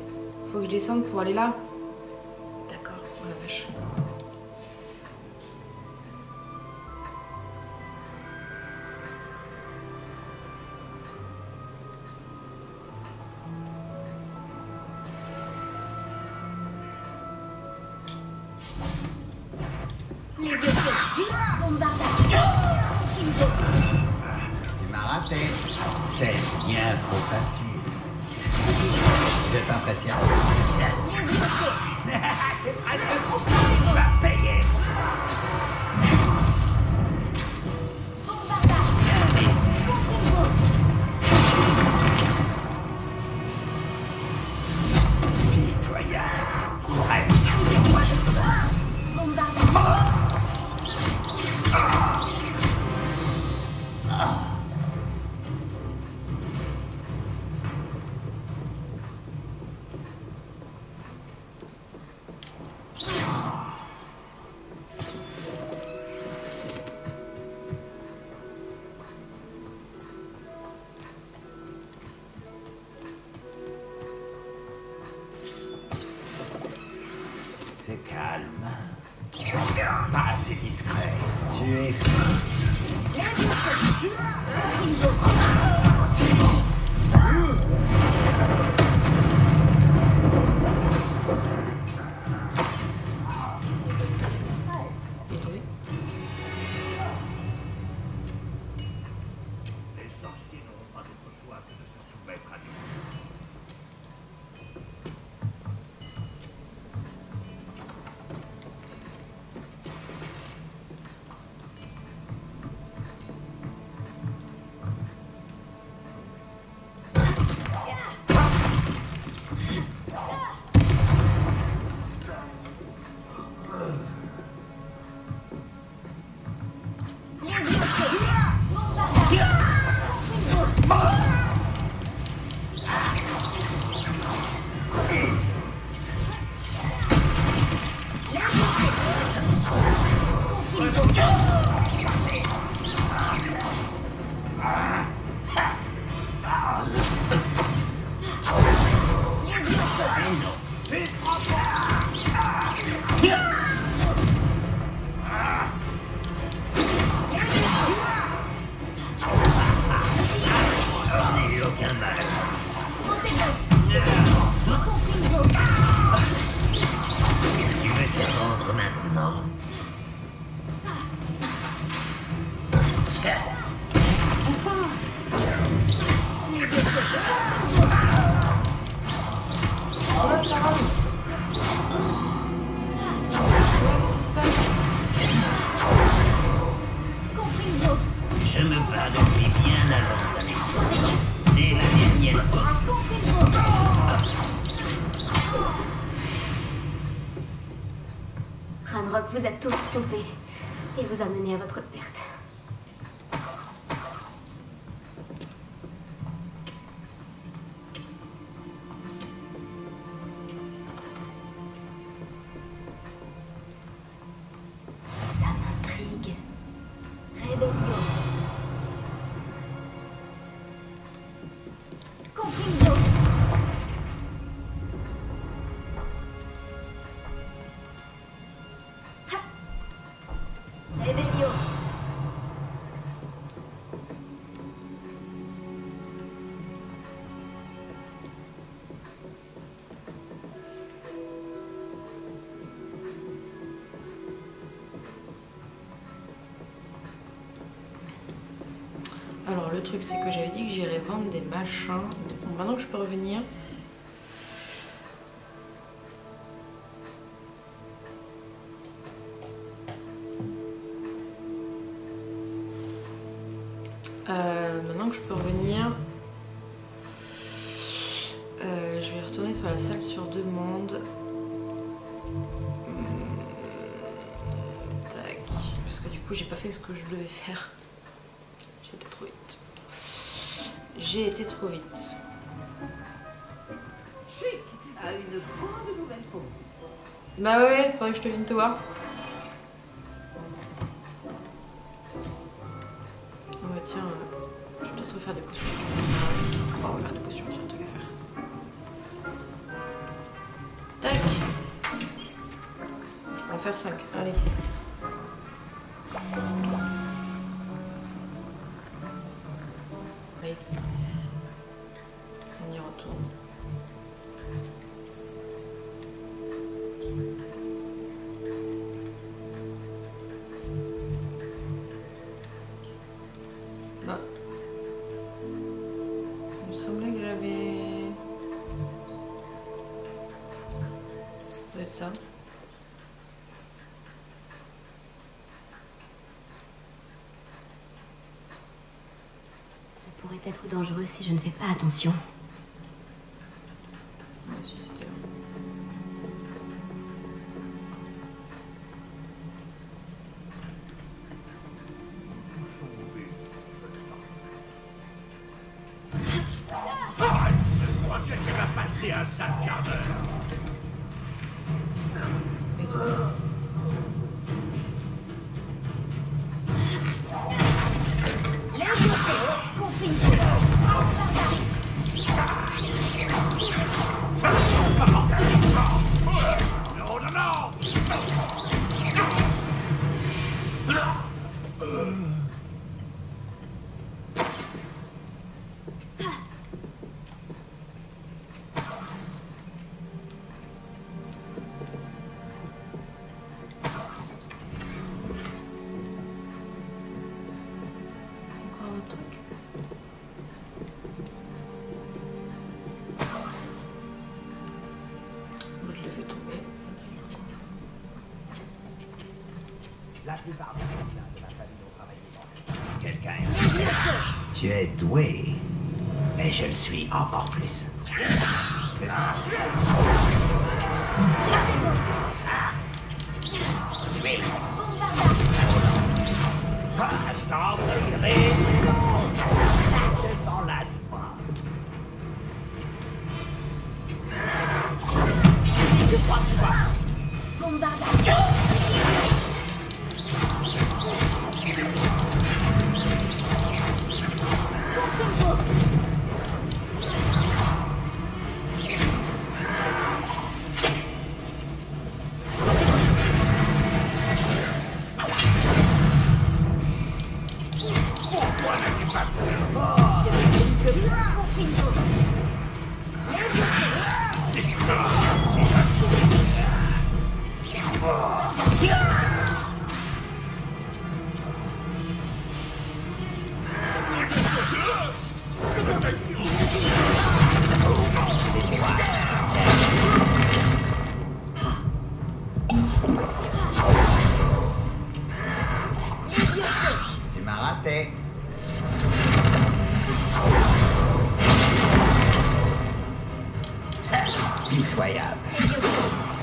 Faut que je descende pour aller là. D'accord, oh la vache. Les vieux circuits, bombardage. Tu m'as raté. C'est bien trop facile. Je t'impressionne. C'est presque trop facile. Tu vas payer. C'est calme. Pas assez discret. Tu es... Les sorciers n'auront pas d'autre choix que de se soumettre à nous. Tu veux te rendre maintenant? Je me bats depuis bien avant ta naissance. C'est la dernière fois. Ranrock vous êtes tous trompés et vous a mené à votre perte. Ça m'intrigue. Réveillon. Comprendo. Réveillon. Alors le truc c'est que j'avais dit que j'irais vendre des machins. Bon, maintenant que je peux revenir. Maintenant que je peux revenir, je vais retourner sur la salle sur demande. Tac. Parce que du coup j'ai pas fait ce que je devais faire. J'ai été trop vite. J'ai été trop vite. Chic a une grande nouvelle pour vous. Bah ouais, faudrait que je te vienne te voir. Oh bah tiens, je vais peut-être refaire des potions. On va refaire des potions, j'ai un truc à faire. Tac. Je peux en faire 5, allez. Allez. On y retourne. ça. Ça pourrait être dangereux si je ne fais pas attention. Je crois que tu vas passer un sale quart d'heure. Non, non, non. Encore un truc. Je l'ai fait tomber. La plupart des gens de ma famille ont travaillé. Quelqu'un est... Tu es doué, mais je le suis encore plus. Oui. Je t'en prierai. Je t'en lasse pas. Tu crois quoi? Tu m'as raté. Pitoyable.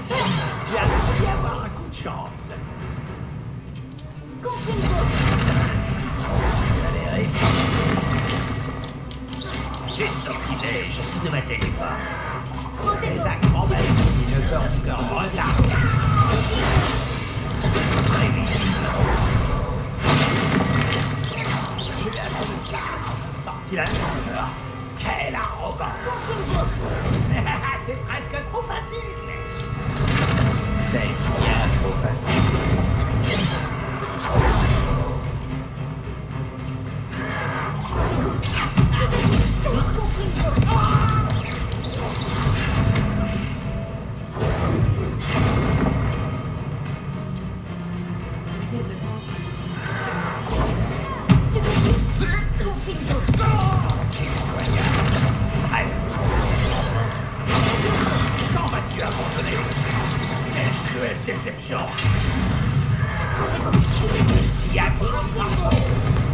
Tu as dû avoir un coup de chance. Valérie. J'ai sortilège qui ne m'atteignent pas. Les acrobaties qui ne peuvent que regarder. Prévisible. Sorti la grandeur. Quelle arrogance. C'est presque trop facile. C'est bien trop facile. Quand vas-tu abandonner? Quelle cruelle déception. Il y a trop de temps.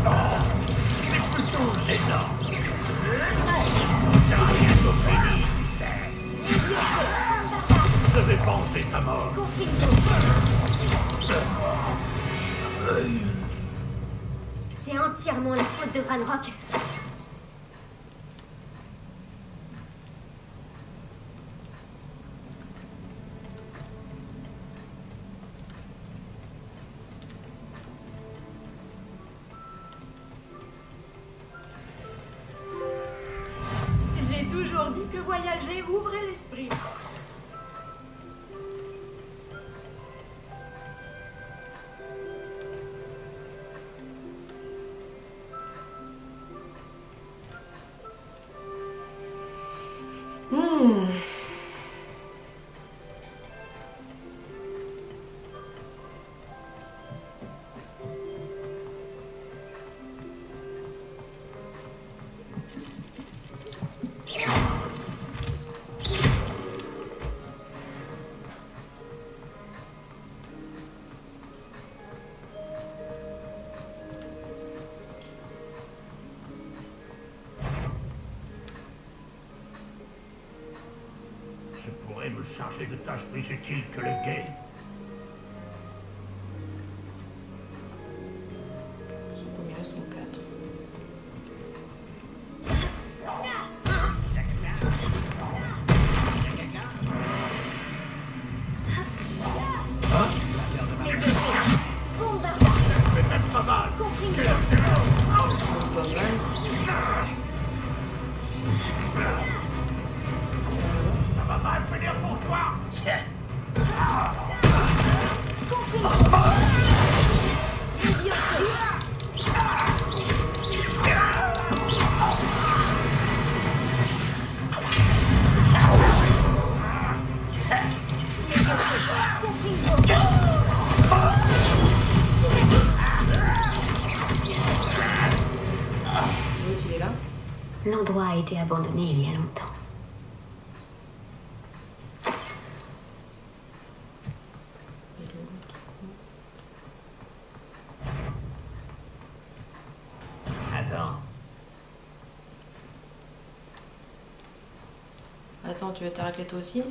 Oh, c'est plutôt gênant. On sera bientôt fini, tu sais. Je vais venger ta mort. C'est entièrement la faute de Ranrock. J'ai toujours dit que voyager ouvrait l'esprit. chargé de tâches plus utiles que le guet. Son combien, son 4. Ça va mal finir pour toi. L'autre, il est là. L'endroit a été abandonné il y a longtemps. Attends. Attends, tu veux ta raclette toi aussi?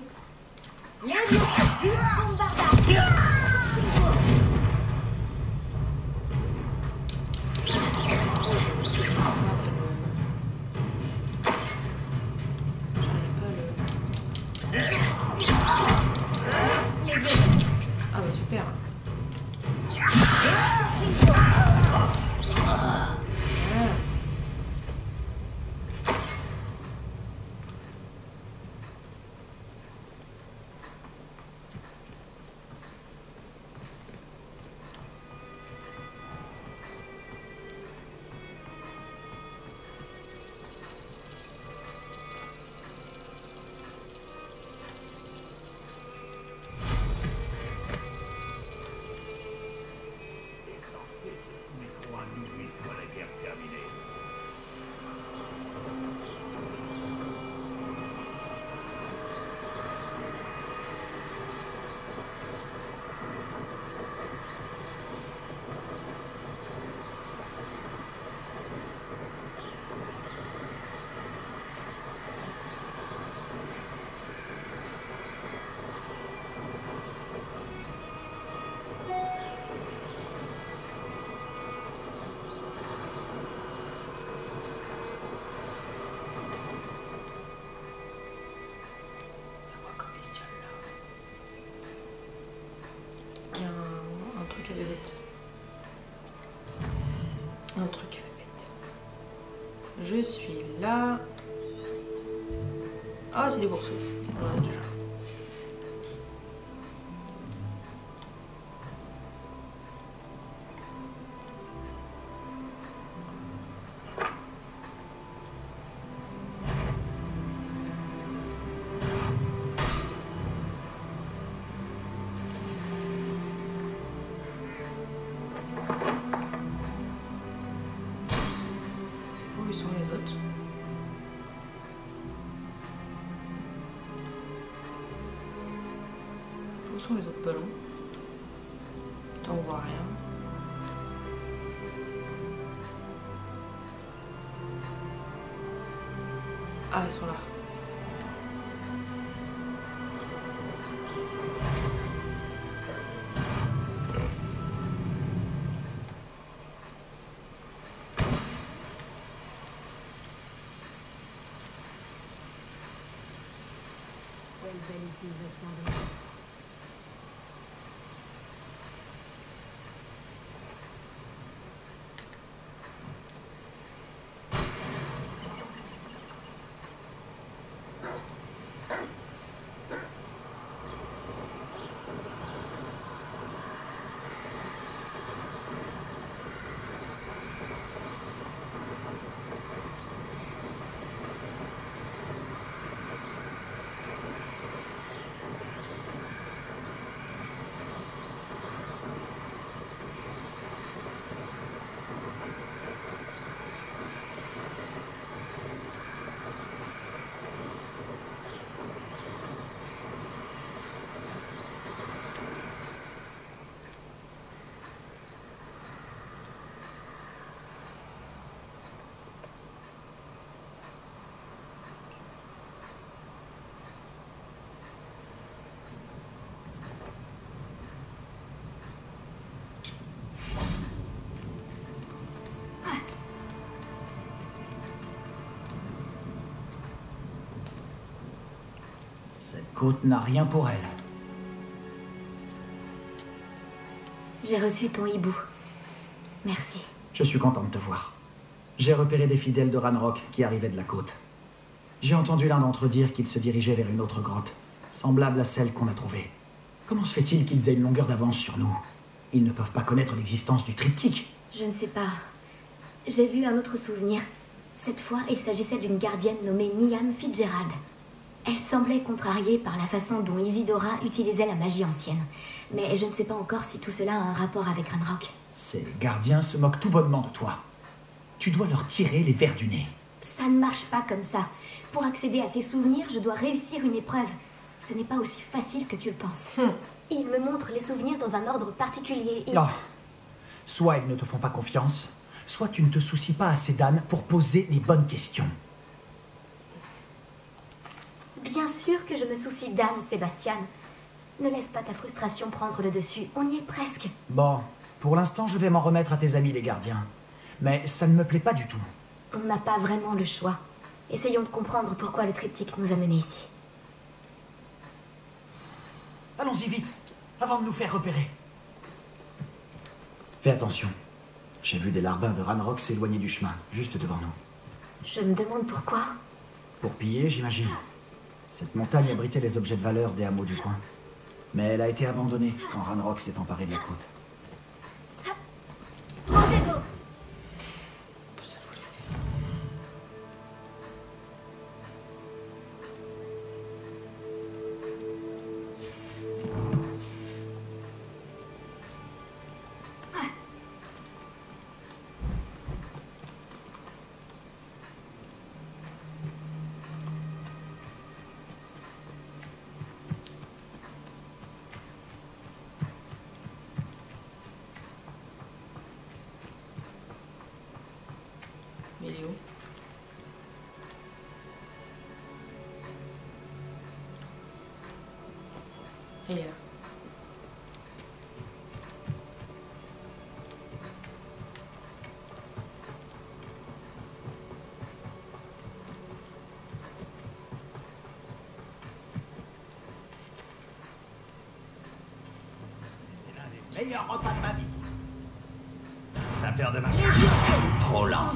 Ah bah super. Il y a un truc à bébête. Un truc à bébête. Je suis là. Ah, c'est des bourseaux. On en a déjà. Où sont les autres? Où sont les autres ballons? Putain, on voit rien. Ah, ils sont là. Cette côte n'a rien pour elle. J'ai reçu ton hibou. Merci. Je suis content de te voir. J'ai repéré des fidèles de Ranrock qui arrivaient de la côte. J'ai entendu l'un d'entre eux dire qu'ils se dirigeaient vers une autre grotte, semblable à celle qu'on a trouvée. Comment se fait-il qu'ils aient une longueur d'avance sur nous? Ils ne peuvent pas connaître l'existence du triptyque. Je ne sais pas. J'ai vu un autre souvenir. Cette fois, il s'agissait d'une gardienne nommée Niam Fitzgerald. Elle semblait contrariée par la façon dont Isidora utilisait la magie ancienne. Mais je ne sais pas encore si tout cela a un rapport avec Ranrock. Ces gardiens se moquent tout bonnement de toi. Tu dois leur tirer les vers du nez. Ça ne marche pas comme ça. Pour accéder à ces souvenirs, je dois réussir une épreuve. Ce n'est pas aussi facile que tu le penses. Ils me montrent les souvenirs dans un ordre particulier. Non. Soit ils ne te font pas confiance, soit tu ne te soucies pas assez d'Anne pour poser les bonnes questions. Bien sûr que je me soucie d'Anne, Sébastien. Ne laisse pas ta frustration prendre le dessus. On y est presque. Bon, pour l'instant, je vais m'en remettre à tes amis les gardiens. Mais ça ne me plaît pas du tout. On n'a pas vraiment le choix. Essayons de comprendre pourquoi le triptyque nous a menés ici. Allons-y vite, avant de nous faire repérer. Fais attention. J'ai vu des larbins de Ranrock s'éloigner du chemin, juste devant nous. Je me demande pourquoi. Pour piller, j'imagine. Cette montagne abritait les objets de valeur des hameaux du coin. Mais elle a été abandonnée quand Ranrock s'est emparé de la côte. Mais il est où? Il est là. C'est l'un des meilleurs repas de ma vie. T'as peur de ma vie? Trop lent.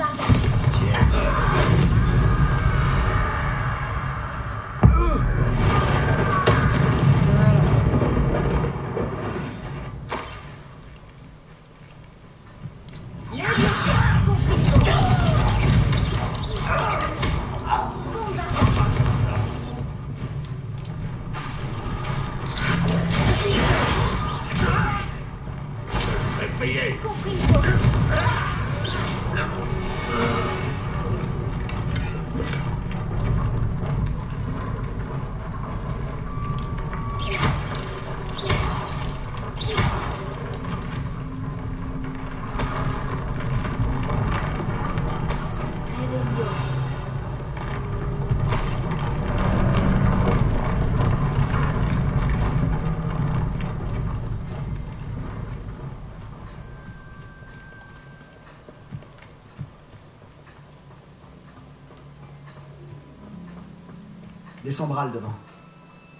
Des sombrales devant.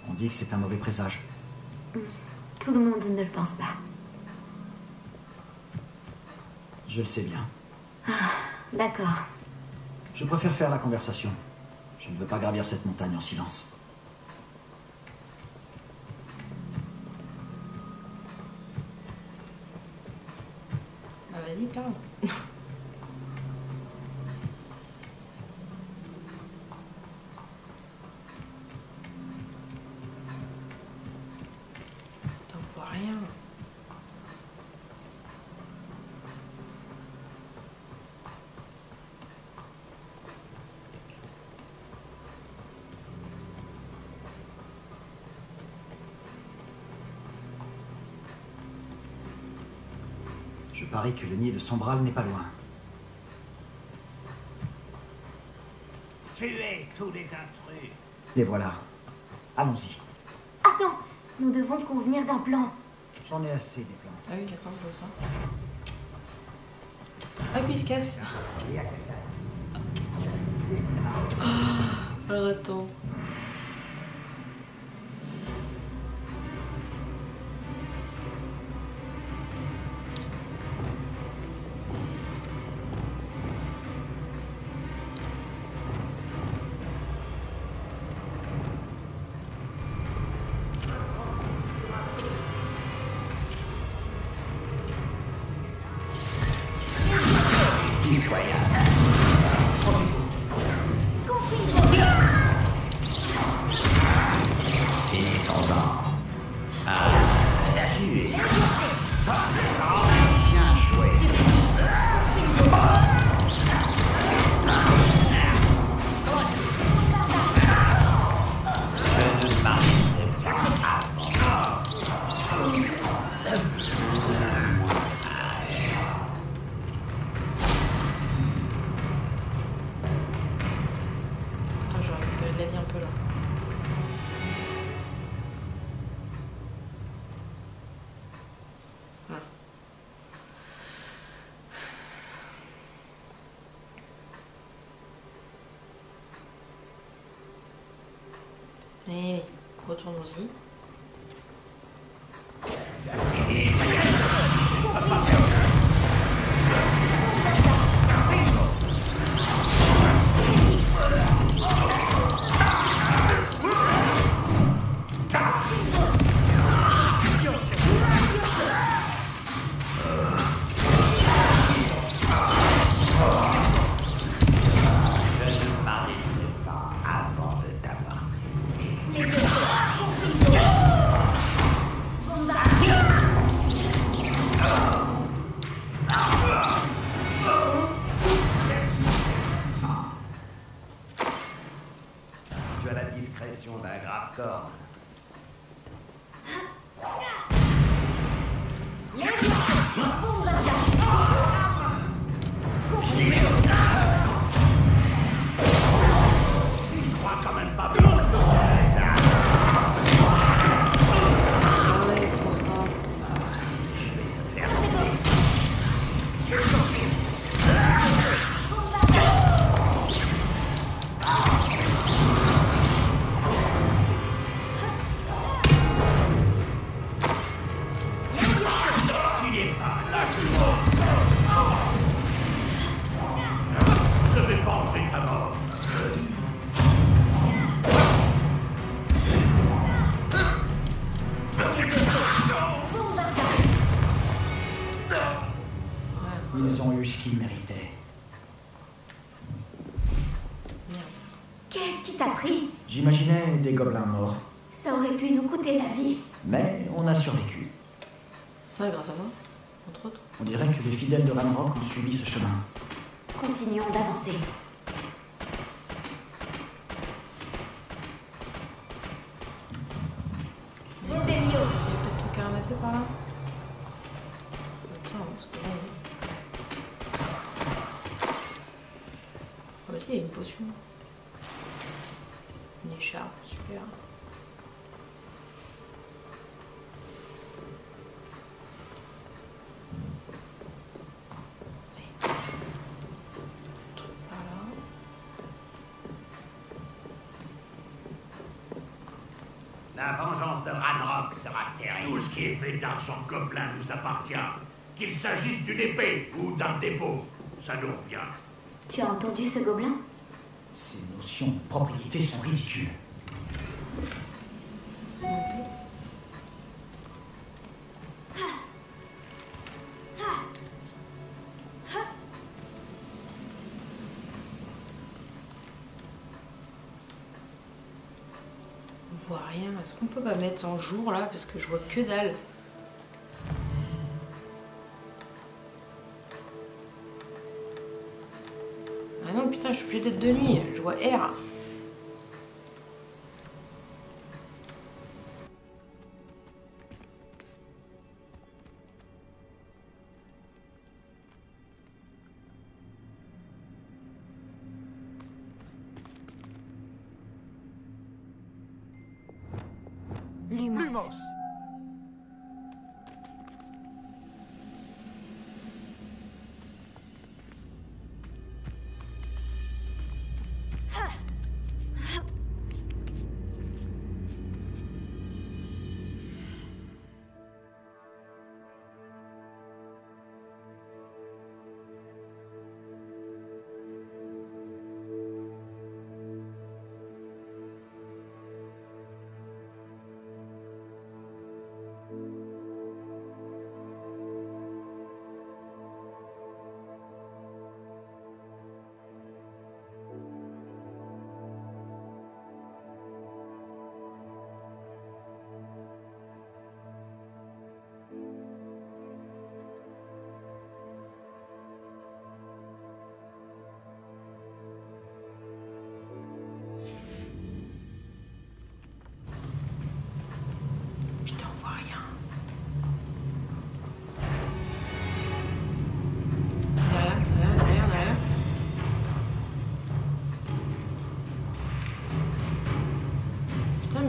On dit que c'est un mauvais présage. Tout le monde ne le pense pas. Je le sais bien. Ah, d'accord. Je préfère faire la conversation. Je ne veux pas gravir cette montagne en silence. Bah vas-y, parle. Rien. Je parie que le nid de Sombral n'est pas loin. Tuez tous les intrus. Les voilà. Allons-y. Attends, nous devons convenir d'un plan. J'en ai assez des plans. Ah oui, d'accord, je vois ça. Ah, puis il se casse. Alors attends. tué. Bien joué. Je ne m'arrête pas avant. Attends, j'aurais récupéré de la vie un peu là. Voilà. Allez, retournons-y. Je ne m'arrêterai pas avant de t'avoir. Tu as la discrétion d'un grave corps. Je crois quand même pas bien. Ah ouais, prends ça. Il est pas là, je vais venger ta mort. Ils ont eu ce qu'ils méritaient. Qu'est-ce qui t'a pris? J'imaginais des gobelins morts, Ça aurait pu nous coûter la vie. mais on a survécu. Ouais, grâce à moi, entre autres. On dirait que les fidèles de Ranrock ont suivi ce chemin. Continuons d'avancer. Réveillon. Il y a peut-être un truc à ramasser par là. Tiens, parce que là, ah bah si, il y a une potion. Une écharpe, super. La vengeance de Ranrock sera terrible. Tout ce qui est fait d'argent gobelin nous appartient. Qu'il s'agisse d'une épée ou d'un dépôt, ça nous revient. Tu as entendu ce gobelin? Ces notions de propriété sont ridicules. On voit rien. Est-ce qu'on peut pas mettre en jour là? Parce que je vois que dalle. Ah non, putain, je suis obligée d'être de nuit. Je vois R. Lumos.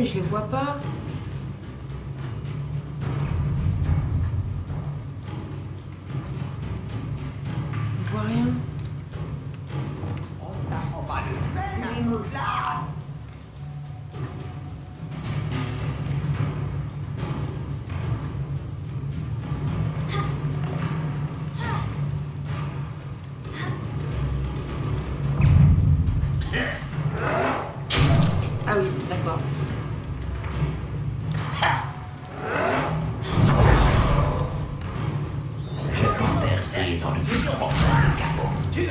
mais je les vois pas. Je vois rien. On va le Lumos. Ah oui, d'accord. Je t'enterrerai dans le plus profond du caveau. Tu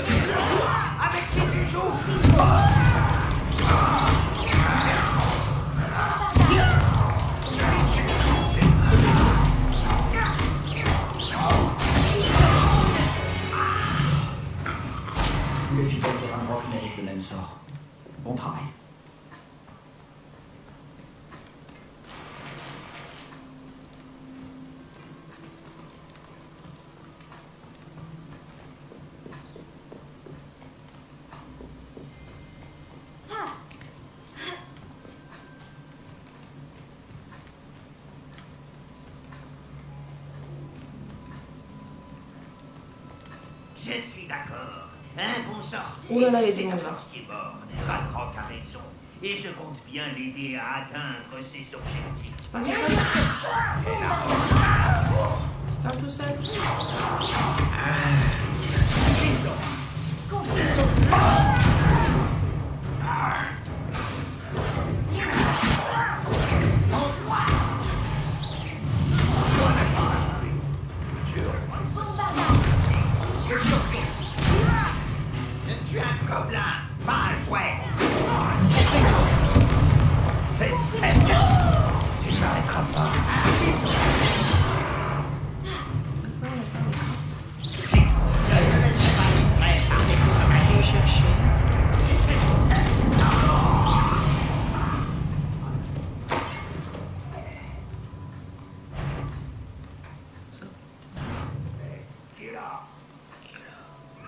avec qui tu joues? Le fidèle de Ranrock mérite le même sort. Bon travail. Je suis d'accord. Un bon sorcier, Ouh là là, il y a du c'est un monde, là. sorcier borne. Ranrock a raison. Et je compte bien l'aider à atteindre ses objectifs. Pas tout seul. Je suis un gobelin, pas un jouet. C'est très bien. Tu ne m'arrêteras pas. Si tu ne me laisses pas distrait par des coups de magie. Je vais chercher. Qui est là?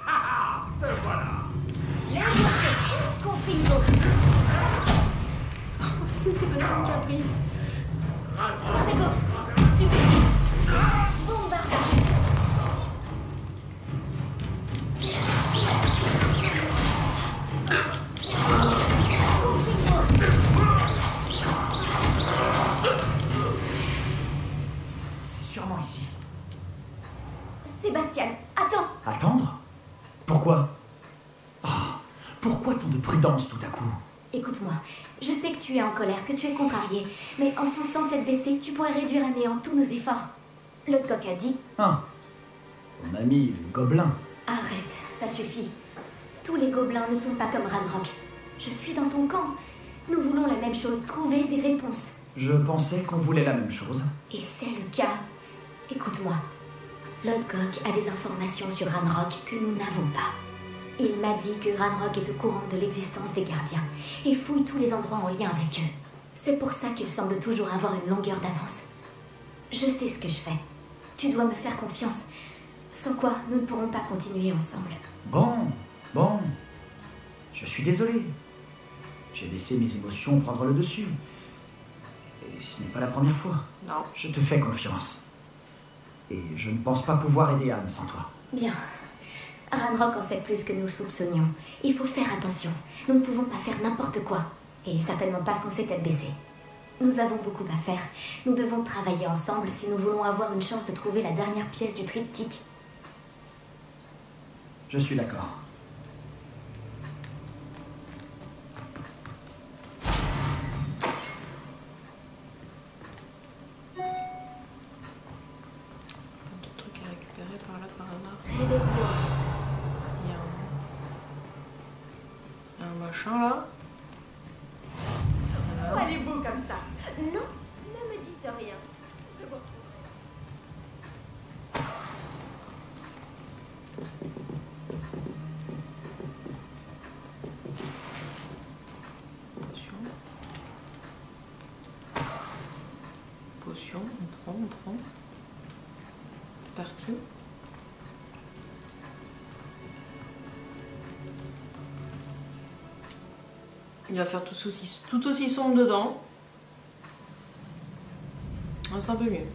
Ah, te voilà. Configo. C'est Sébastien qui a pris. Protego. Tu Bombarda. C'est sûrement ici. Sébastien, attends. Attendre? Pourquoi? Ah, pourquoi tant de prudence tout à coup? Écoute-moi, je sais que tu es en colère, que tu es contrarié, mais en fonçant tête baissée, tu pourrais réduire à néant tous nos efforts. Lodgok a dit... Ah, ton ami, le gobelin. Arrête, ça suffit. Tous les gobelins ne sont pas comme Ranrock. Je suis dans ton camp. Nous voulons la même chose, trouver des réponses. Je pensais qu'on voulait la même chose. Et c'est le cas. Écoute-moi. Lodgok a des informations sur Ranrock que nous n'avons pas. Il m'a dit que Ranrock est au courant de l'existence des gardiens et fouille tous les endroits en lien avec eux. C'est pour ça qu'il semble toujours avoir une longueur d'avance. Je sais ce que je fais. Tu dois me faire confiance. Sans quoi, nous ne pourrons pas continuer ensemble. Bon. Je suis désolé. J'ai laissé mes émotions prendre le dessus. Et ce n'est pas la première fois. Non. Je te fais confiance. Et je ne pense pas pouvoir aider Anne sans toi. Bien. Ranrock en sait plus que nous le soupçonnions. Il faut faire attention. Nous ne pouvons pas faire n'importe quoi. Et certainement pas foncer tête baissée. Nous avons beaucoup à faire. Nous devons travailler ensemble si nous voulons avoir une chance de trouver la dernière pièce du triptyque. Je suis d'accord. D'autres trucs à récupérer par là par hasard. Réveille-toi. Il y a un machin là. Où allez-vous comme ça? Non, Ne me dites rien. Je vois. Potion, on prend. C'est parti. Il va faire tout aussi sombre dedans. On c'est un peu mieux.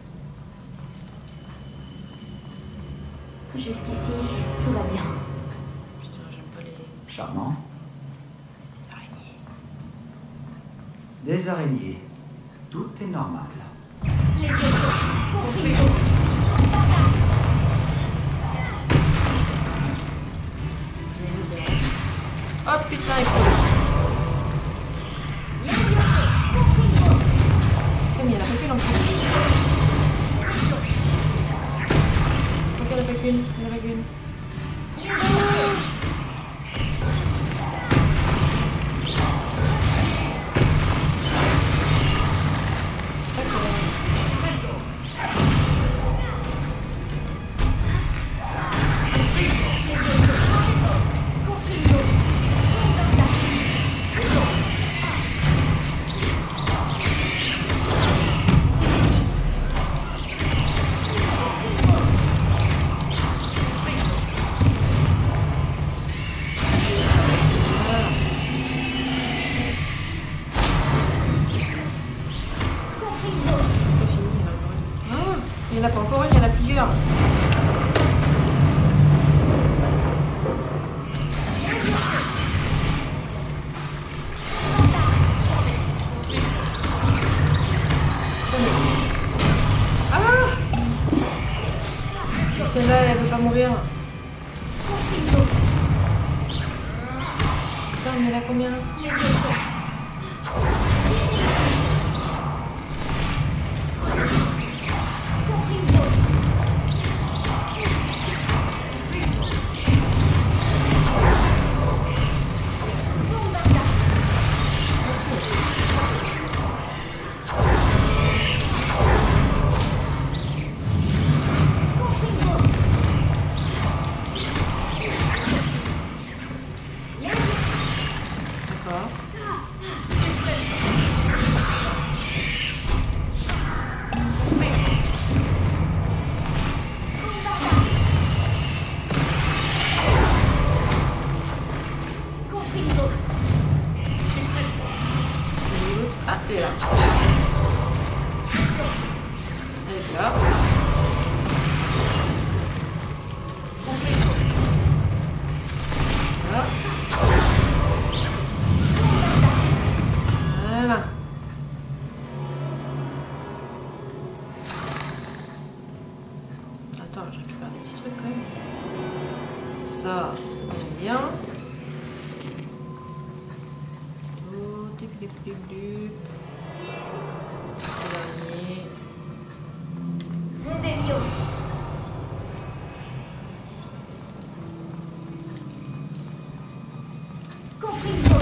Jusqu'ici, tout va bien. Putain, j'aime pas les... Charmant. les araignées. Des araignées. Tout est normal. Les deux, Oh putain, il faut... Comme il y en a pas qu'une en plus. Pourquoi il n'y en a pas qu'une? Il y en a pas qu'une. Il n'y en a pas encore une, il y en a plusieurs. Ah! Celle-là, elle veut pas mourir. Putain, mais il y en a combien? Ah, elle est là. Elle est là. Voilà. Voilà. Attends, je récupère des petits trucs quand même. Ça, c'est bien. Réveillon. Comprimo.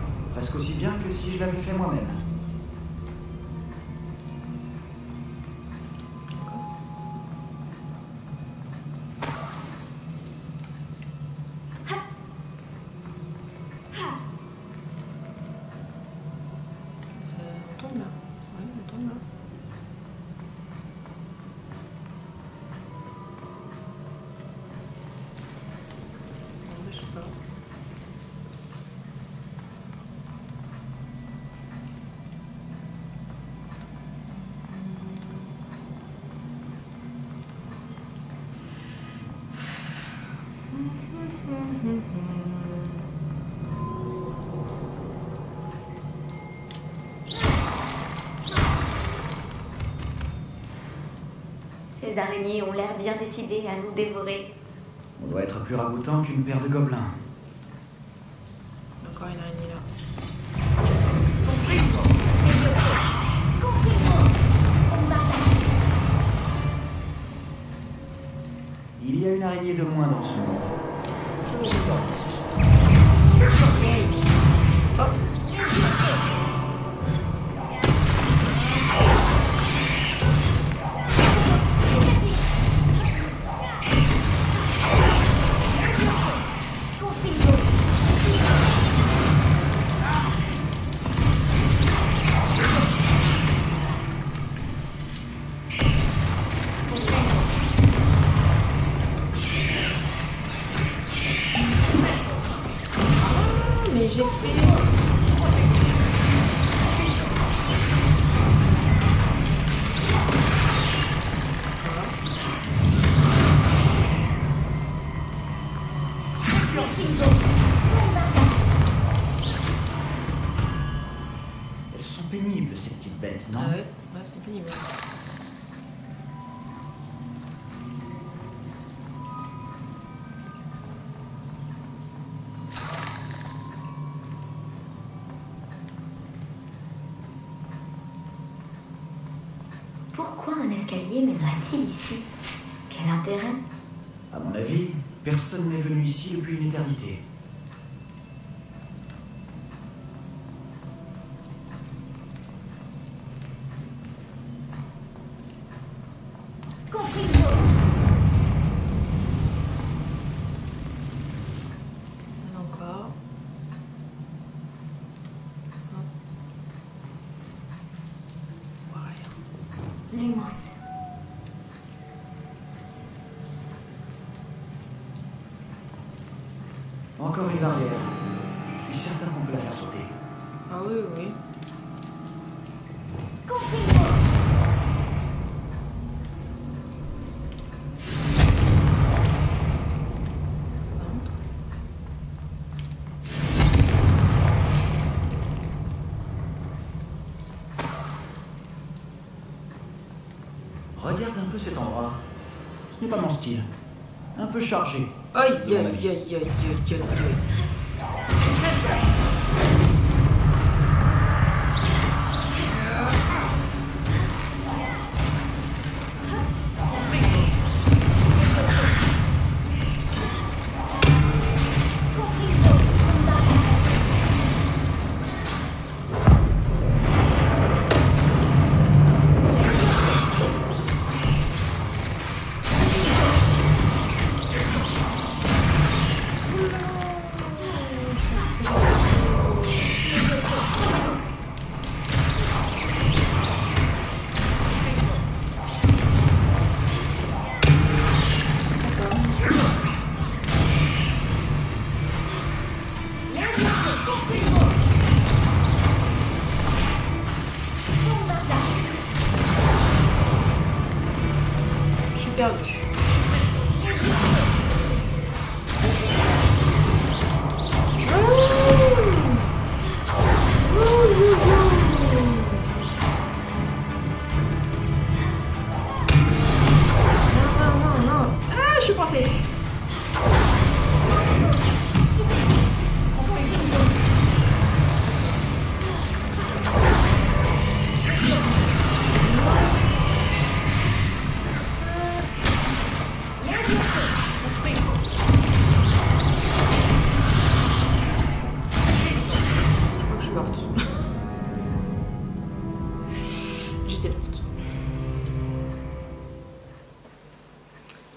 C'est presque aussi bien que si je l'avais fait moi-même. Ces araignées ont l'air bien décidées à nous dévorer. On doit être plus ragoûtant qu'une paire de gobelins. Encore une araignée là. Il y a une araignée de moins dans ce monde. bête, non? Ah ouais, ouais, c'est pénible. Pourquoi un escalier mènerait-il ici? Quel intérêt? À mon avis, personne n'est venu ici depuis une éternité. Encore. Lumos. Encore une barrière. Je suis certain qu'on peut la faire sauter. Ah oui, oui. Regarde un peu cet endroit. Ce n'est pas mon style. Un peu chargé. Aïe, aïe, aïe, aïe, aïe, aïe, aïe. Perdu. Non. Ah, je suis coincée.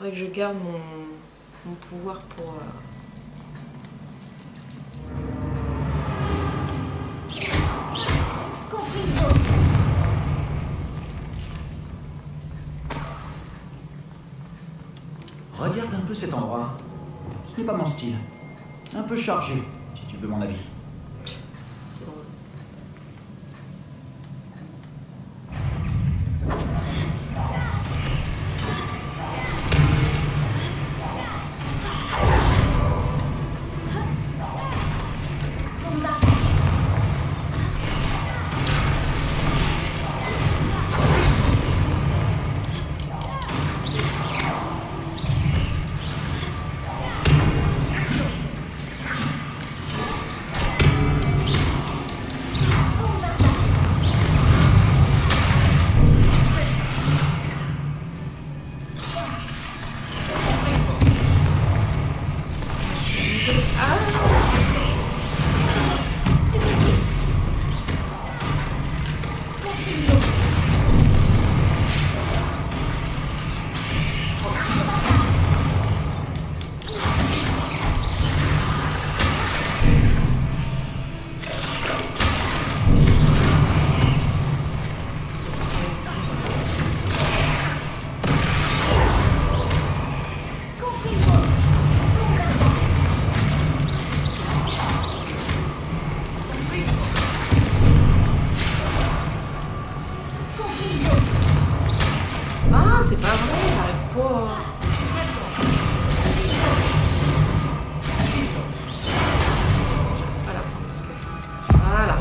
Faudrait que je garde mon pouvoir pour... Regarde un peu cet endroit. Ce n'est pas mon style. Un peu chargé, si tu veux mon avis. Ah, c'est pas vrai, j'arrive pas. J'arrive pas à la prendre parce que... Voilà.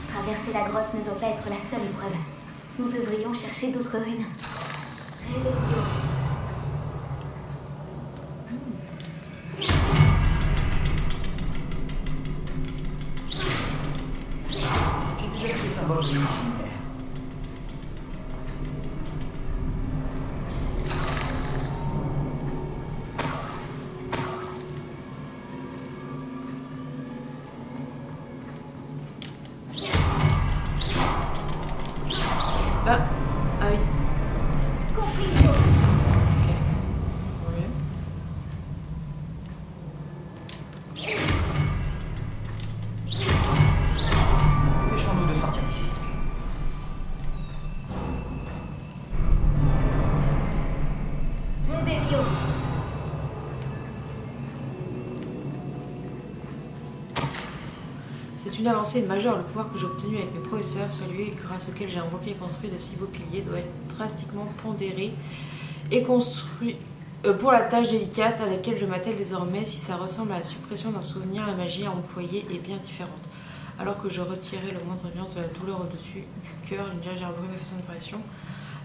Traverser la grotte ne doit pas être la seule épreuve. Nous devrions chercher d'autres runes. Réveillons. J'ai déjà vu des symboles de l'île similaires. Bah, ah oui. Confringo. Ok. Oui. Dépêchons-nous de sortir d'ici. Réveillons. C'est une avancée majeure. Le pouvoir que j'ai obtenu avec mes professeurs, celui grâce auquel j'ai invoqué et construit de si beaux piliers, doit être drastiquement pondéré et construit pour la tâche délicate à laquelle je m'attelle désormais. Si ça ressemble à la suppression d'un souvenir, la magie à employer est bien différente. Alors que je retirais le moindre nuance de la douleur au-dessus du cœur, une légère brume a fait son apparition.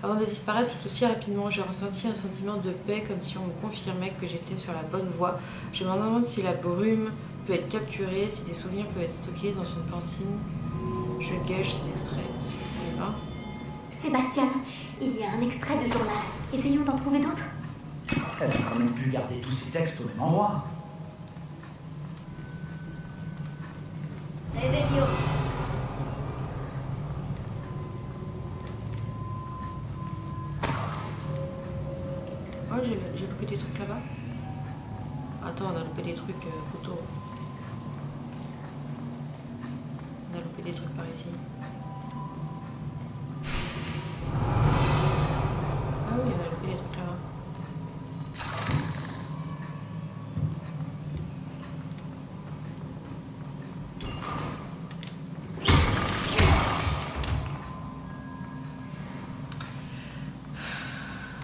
Avant de disparaître tout aussi rapidement, j'ai ressenti un sentiment de paix, comme si on me confirmait que j'étais sur la bonne voie. Je me demande si la brume peut être capturée, si des souvenirs peuvent être stockés dans une pensine. Je gâche ces extraits. On y va. Sébastien, il y a un extrait de journal. Essayons d'en trouver d'autres. Elle a quand même pu garder tous ces textes au même endroit. Réveillons. Oh, j'ai loupé des trucs là-bas. Attends, on a loupé des trucs photos. On a loupé des trucs par ici. Ah oui, on a loupé des trucs là-bas.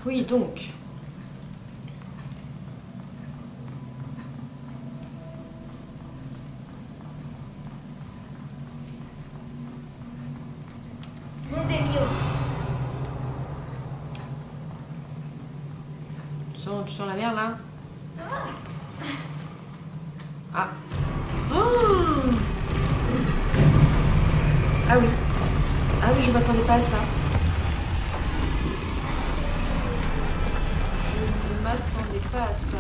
Oui, donc. Réveillons. Tu sens la mer là? Ah. Ah oui. Ah oui, je m'attendais pas à ça. Je ne m'attendais pas à ça.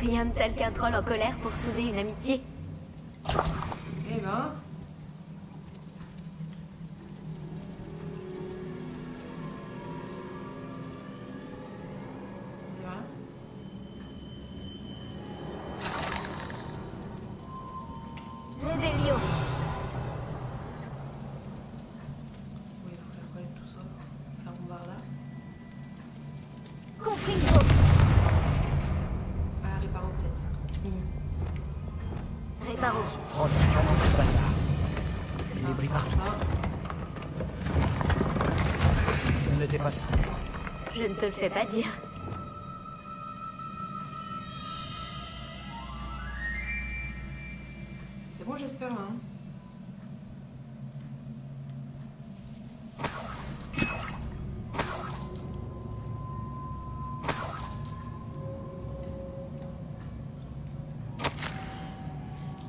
Rien de tel qu'un troll en colère pour souder une amitié. Eh ben... Réveillon. Oui, il faut faire quoi avec tout ça? Faire un bar là. Confringo. Ah, Réparo peut-être. Réparo. Troll, canon de bazar. Il y a des débris partout. Ce n'était pas ça. Je ne te le fais pas dire. C'est bon, j'espère, hein.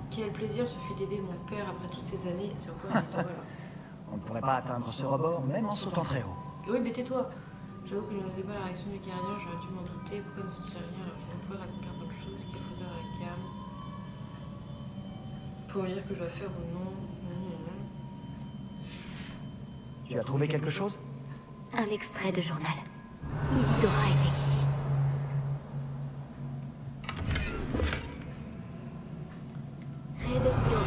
Quel plaisir ce fut d'aider mon père après toutes ces années. C'est encore une étoile. On ne pourrait pas atteindre ce rebord même en sautant très haut. Oui, mais tais-toi. J'avoue que je ne sais pas la réaction du gardien, j'aurais dû m'en douter. Pourquoi ne faisait rien alors qu'il pouvait accomplir beaucoup de choses qu'il faisait avec gamme. Pour me dire que je dois faire ou non. Tu as trouvé quelque chose? Un extrait de journal. Isidora était ici. Réveillon.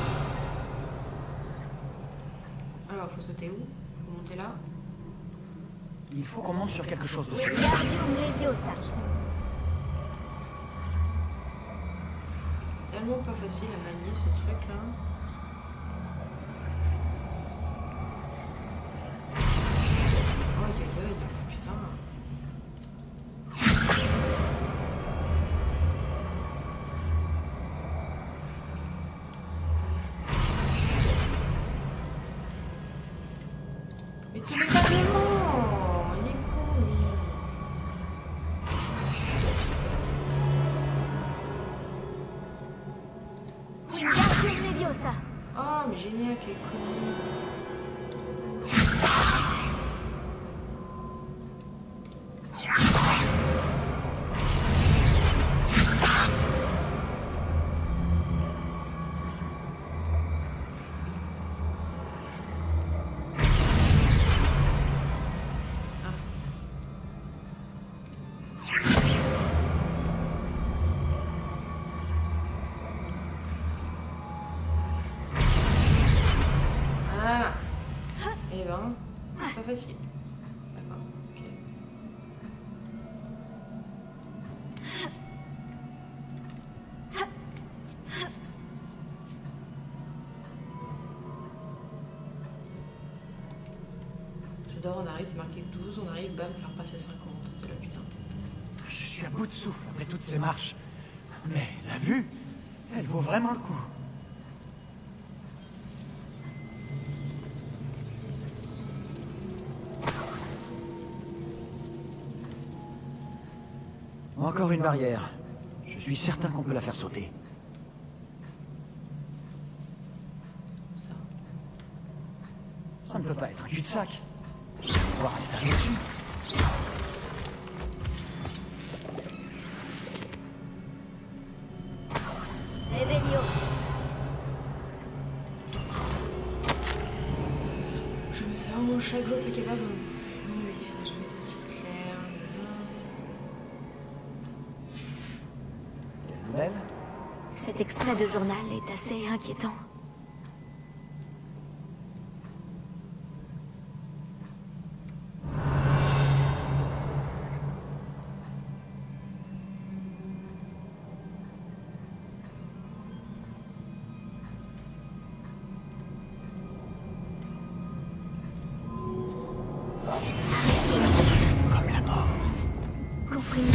Alors, faut sauter où? Faut monter là? Il faut qu'on monte sur quelque chose de solide. C'est tellement pas facile à manier ce truc là. Aïe aïe aïe, putain. Mais tu mets pas vraiment. Il est con lui. Wingardium Leviosa. Oh mais génial, quel connerie. Voilà. Eh ben, c'est pas facile. D'accord, ok. J'adore, on arrive, c'est marqué 12, on arrive, bam, ça repasse à 50. C'est là, putain. Je suis à bout de souffle après toutes ces marches. Mais la vue, elle vaut vraiment le coup. Encore une barrière. Je suis certain qu'on peut la faire sauter. Ça ne peut pas être un cul-de-sac. Je vais pouvoir aller dessus. Réveillon. Je me sers vraiment chaque jour plus capable. Oui, il faut jamais être aussi clair. Quelle nouvelle? Cet extrait de journal est assez inquiétant. Comme la mort. Compris.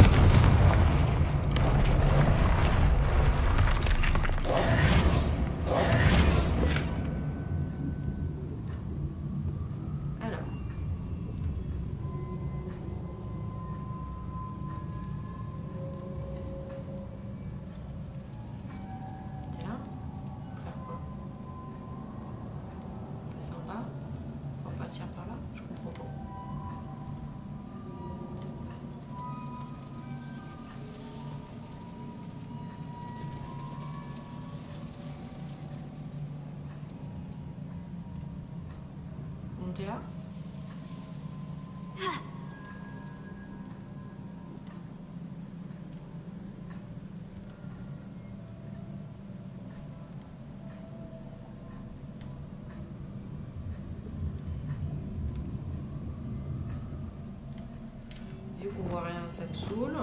rien, ça te saoule.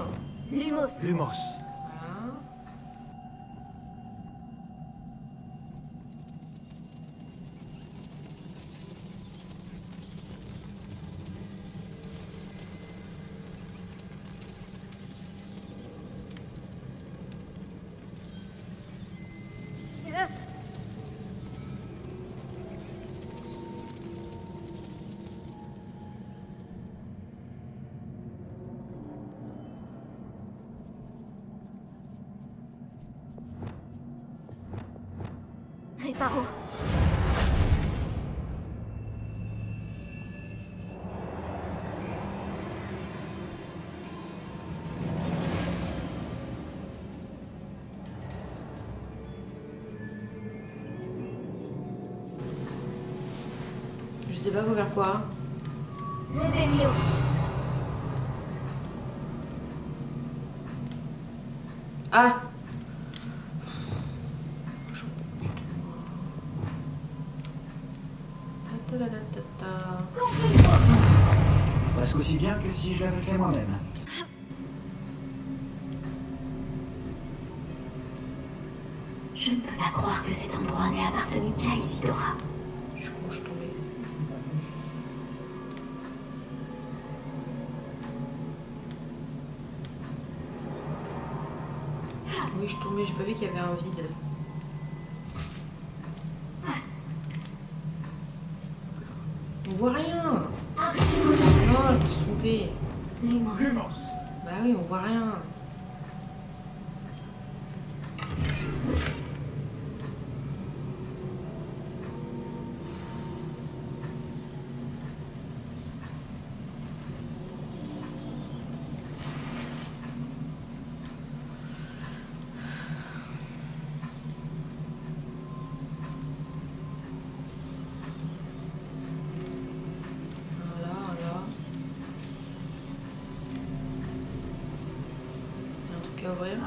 Lumos. Lumos. Voilà. Réparo. Je sais pas faut faire quoi. Revelio. Ah. C'est presque aussi bien que si je l'avais fait moi-même. Je ne peux pas croire que cet endroit n'ait appartenu qu'à Isidora. Je crois que je tombais. Oui, je tombais, j'ai pas vu qu'il y avait un vide. On voit rien. Non, je me suis trompée. Lumos. Bah oui, on voit rien.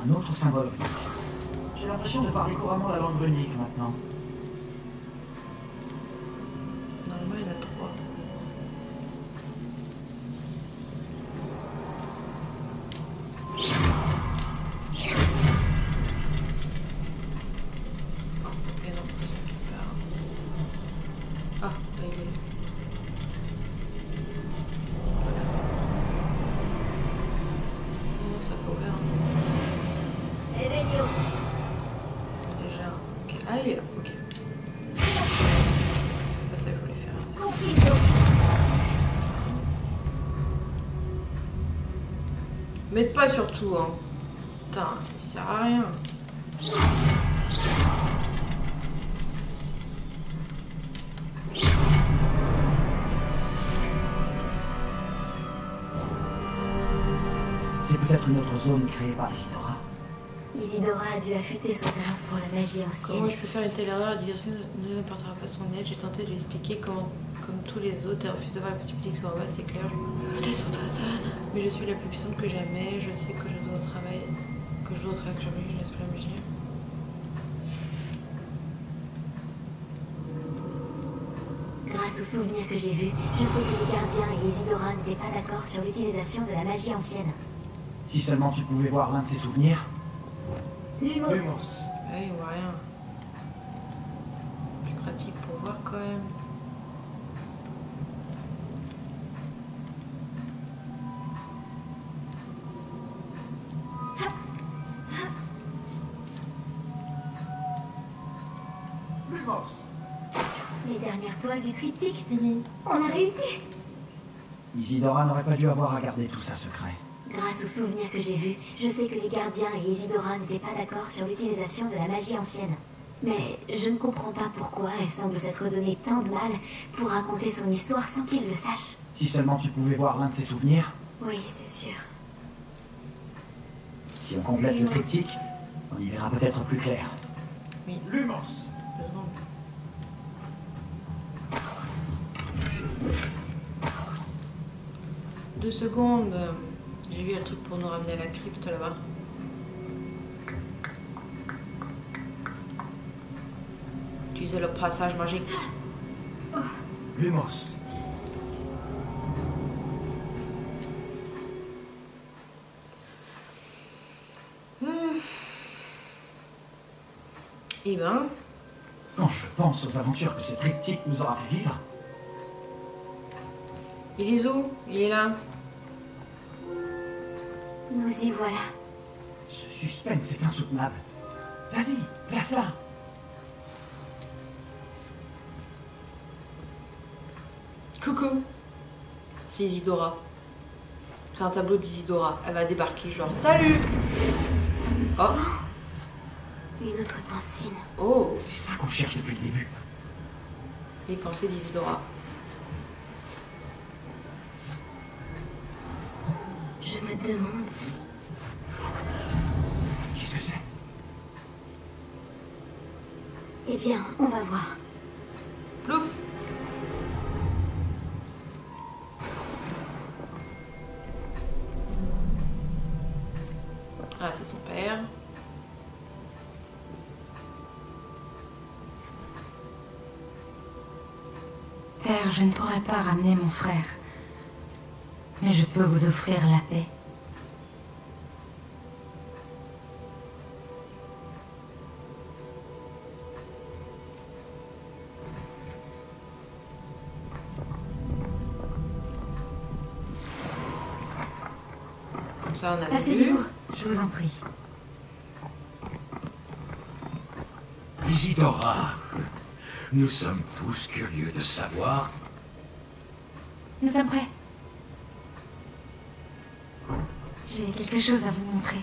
Un autre symbole. J'ai l'impression de parler couramment la langue runique maintenant. Normalement, il y en a 3. Ok, non, c'est ça qui part. Ah, là, il est là. Non, ça n'a pas ouvert. Revelio. Déjà, ok. Ah, il est là, ok. C'est pas ça que je voulais faire. Conflito. M'aide pas surtout, hein. Putain, il sert à rien. C'est peut-être une autre zone créée par Isidora. Isidora a dû affûter son talent pour la magie ancienne. Comment je peux faire une telle erreur? Diversion ne n'apportera pas son aide. J'ai tenté de lui expliquer comment, comme tous les autres, elle refuse de voir la possibilité que ce soit en bas, c'est clair. Mais je suis la plus puissante que jamais. Je sais que je dois travailler, que je dois travailler avec jamais. Je laisse pas magie. Grâce aux souvenirs que j'ai vus, je sais que les gardiens et Isidora n'étaient pas d'accord sur l'utilisation de la magie ancienne. Si seulement tu pouvais voir l'un de ses souvenirs. Lumos. Ouais, on voit rien. Plus pratique pour voir quand même. Les dernières toiles du triptyque. On a réussi. Isidora n'aurait pas dû avoir à garder tout ça secret. Grâce aux souvenirs que j'ai vus, je sais que les gardiens et Isidora n'étaient pas d'accord sur l'utilisation de la magie ancienne. Mais je ne comprends pas pourquoi elle semble s'être donné tant de mal pour raconter son histoire sans qu'il le sache. Si seulement tu pouvais voir l'un de ses souvenirs. Oui, c'est sûr. Si on complète le triptyque, on y verra peut-être plus clair. Oui. Lumos. 2 secondes. J'ai vu le truc pour nous ramener à la crypte là-bas. Utiliser le passage magique. Lumos. Eh ben... Quand je pense aux aventures que ce triptyque nous aura fait vivre... Il est où? Il est là. Nous y voilà. Ce suspense est insoutenable. Vas-y, place-la. Coucou. C'est Isidora. C'est un tableau d'Isidora. Elle va débarquer, genre salut. Oh. Une autre pancine. Oh. C'est ça qu'on cherche depuis le début. Les pensées d'Isidora. Je me demande... Qu'est-ce que c'est? Eh bien, on va voir. Plouf. Ah, c'est son père. Père, je ne pourrai pas ramener mon frère. Mais je peux vous offrir la paix. Ça, on a vu. Asseyez-vous, je vous en prie. Isidora, nous sommes tous curieux de savoir. Nous sommes prêts. J'ai quelque chose à vous montrer.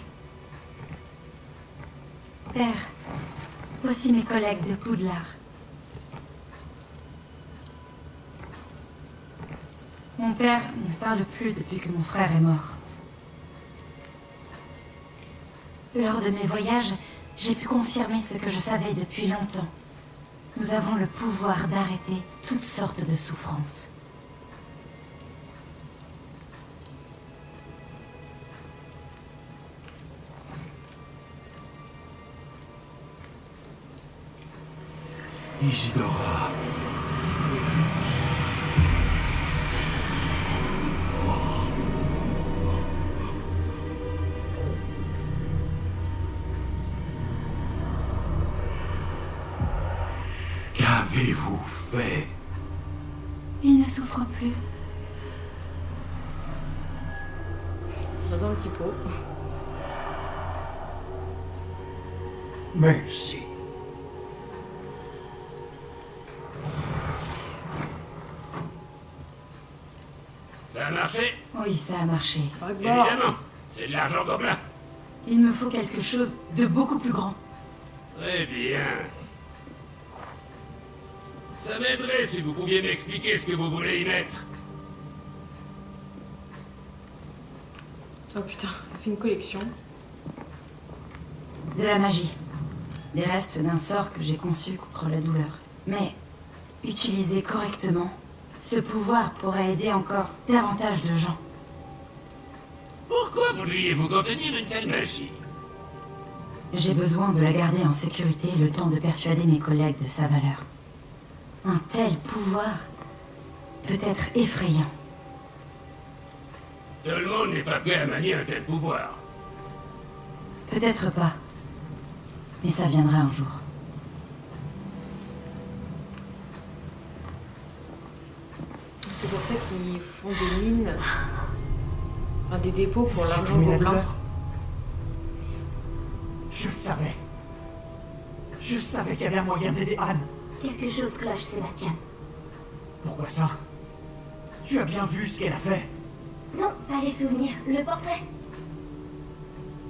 Père, voici mes collègues de Poudlard. Mon père ne parle plus depuis que mon frère est mort. Lors de mes voyages, j'ai pu confirmer ce que je savais depuis longtemps. Nous avons le pouvoir d'arrêter toutes sortes de souffrances. Isidora. Qu'avez-vous fait? Il ne souffre plus. Dans un petit pot. Merci. Ça a marché? Oui, ça a marché. Évidemment, c'est de l'argent gobelin. Il me faut quelque chose de beaucoup plus grand. Très bien. Ça m'aiderait si vous pouviez m'expliquer ce que vous voulez y mettre. Oh putain, elle fait une collection. De la magie. Des restes d'un sort que j'ai conçu contre la douleur. Mais, utilisé correctement, ce pouvoir pourrait aider encore davantage de gens. Pourquoi voudriez-vous contenir une telle magie? J'ai besoin de la garder en sécurité le temps de persuader mes collègues de sa valeur. Un tel pouvoir peut être effrayant. Tout le monde n'est pas prêt à manier un tel pouvoir. Peut-être pas. Mais ça viendra un jour. C'est pour ça qu'ils font des mines. Enfin, des dépôts pour l'argent Supprimer la gobelin. douleur. Je le savais. Je savais qu'il y avait un moyen d'aider Anne. Quelque chose cloche, Sébastien. Pourquoi ça? Tu as bien vu ce qu'elle a fait. Non, pas les souvenirs, le portrait.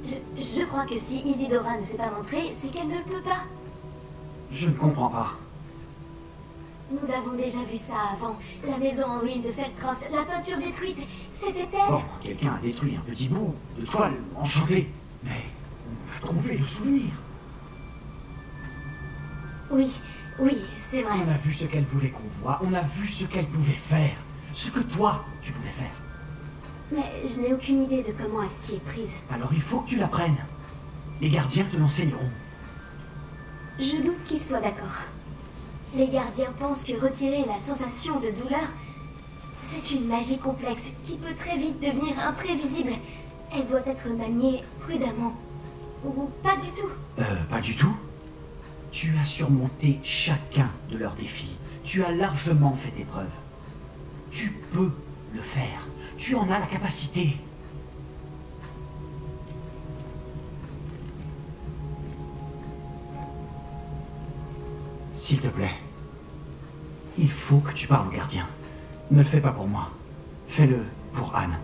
Je crois que si Isidora ne s'est pas montrée, c'est qu'elle ne le peut pas. Je ne comprends pas. Nous avons déjà vu ça avant. La maison en ruine de Feldcroft, la peinture détruite, c'était elle. Bon, quelqu'un a détruit un petit bout de toile enchantée. Mais on a trouvé le souvenir. Oui, c'est vrai. On a vu ce qu'elle voulait qu'on voit. On a vu ce qu'elle pouvait faire. Ce que toi, tu pouvais faire. Mais je n'ai aucune idée de comment elle s'y est prise. Alors il faut que tu l'apprennes. Les gardiens te l'enseigneront. Je doute qu'ils soient d'accord. Les gardiens pensent que retirer la sensation de douleur, c'est une magie complexe qui peut très vite devenir imprévisible. Elle doit être maniée prudemment. Ou pas du tout. Pas du tout? Tu as surmonté chacun de leurs défis. Tu as largement fait tes preuves. Tu peux le faire. Tu en as la capacité. S'il te plaît, il faut que tu parles au gardien. Ne le fais pas pour moi. Fais-le pour Anne.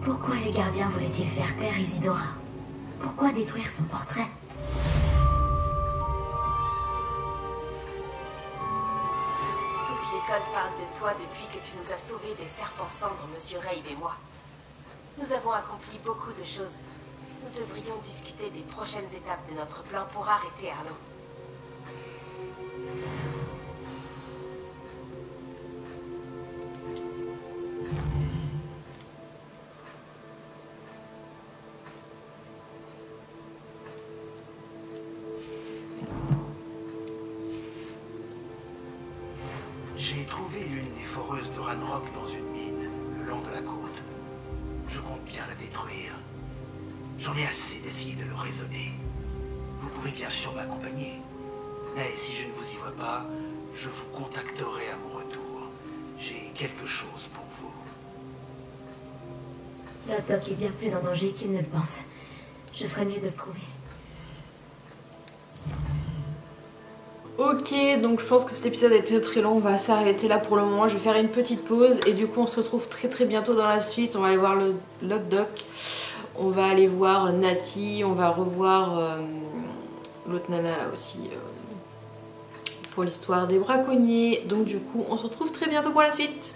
Pourquoi les gardiens voulaient-ils faire taire Isidora? Pourquoi détruire son portrait? Toute l'école parle de toi depuis que tu nous as sauvés des serpents cendres, Monsieur Rabe et moi. Nous avons accompli beaucoup de choses. Nous devrions discuter des prochaines étapes de notre plan pour arrêter Arlo. J'ai trouvé l'une des foreuses de Ranrock dans une mine, le long de la côte. Je compte bien la détruire. J'en ai assez d'essayer de le raisonner. Vous pouvez bien sûr m'accompagner. Mais si je ne vous y vois pas, je vous contacterai à mon retour. J'ai quelque chose pour vous. Lodok est bien plus en danger qu'il ne le pense. Je ferais mieux de le trouver. Ok, donc je pense que cet épisode est très très long, on va s'arrêter là pour le moment, je vais faire une petite pause et du coup on se retrouve très très bientôt dans la suite. On va aller voir le Lodok, on va aller voir Natty, on va revoir l'autre nana là aussi pour l'histoire des braconniers. Donc du coup on se retrouve très bientôt pour la suite.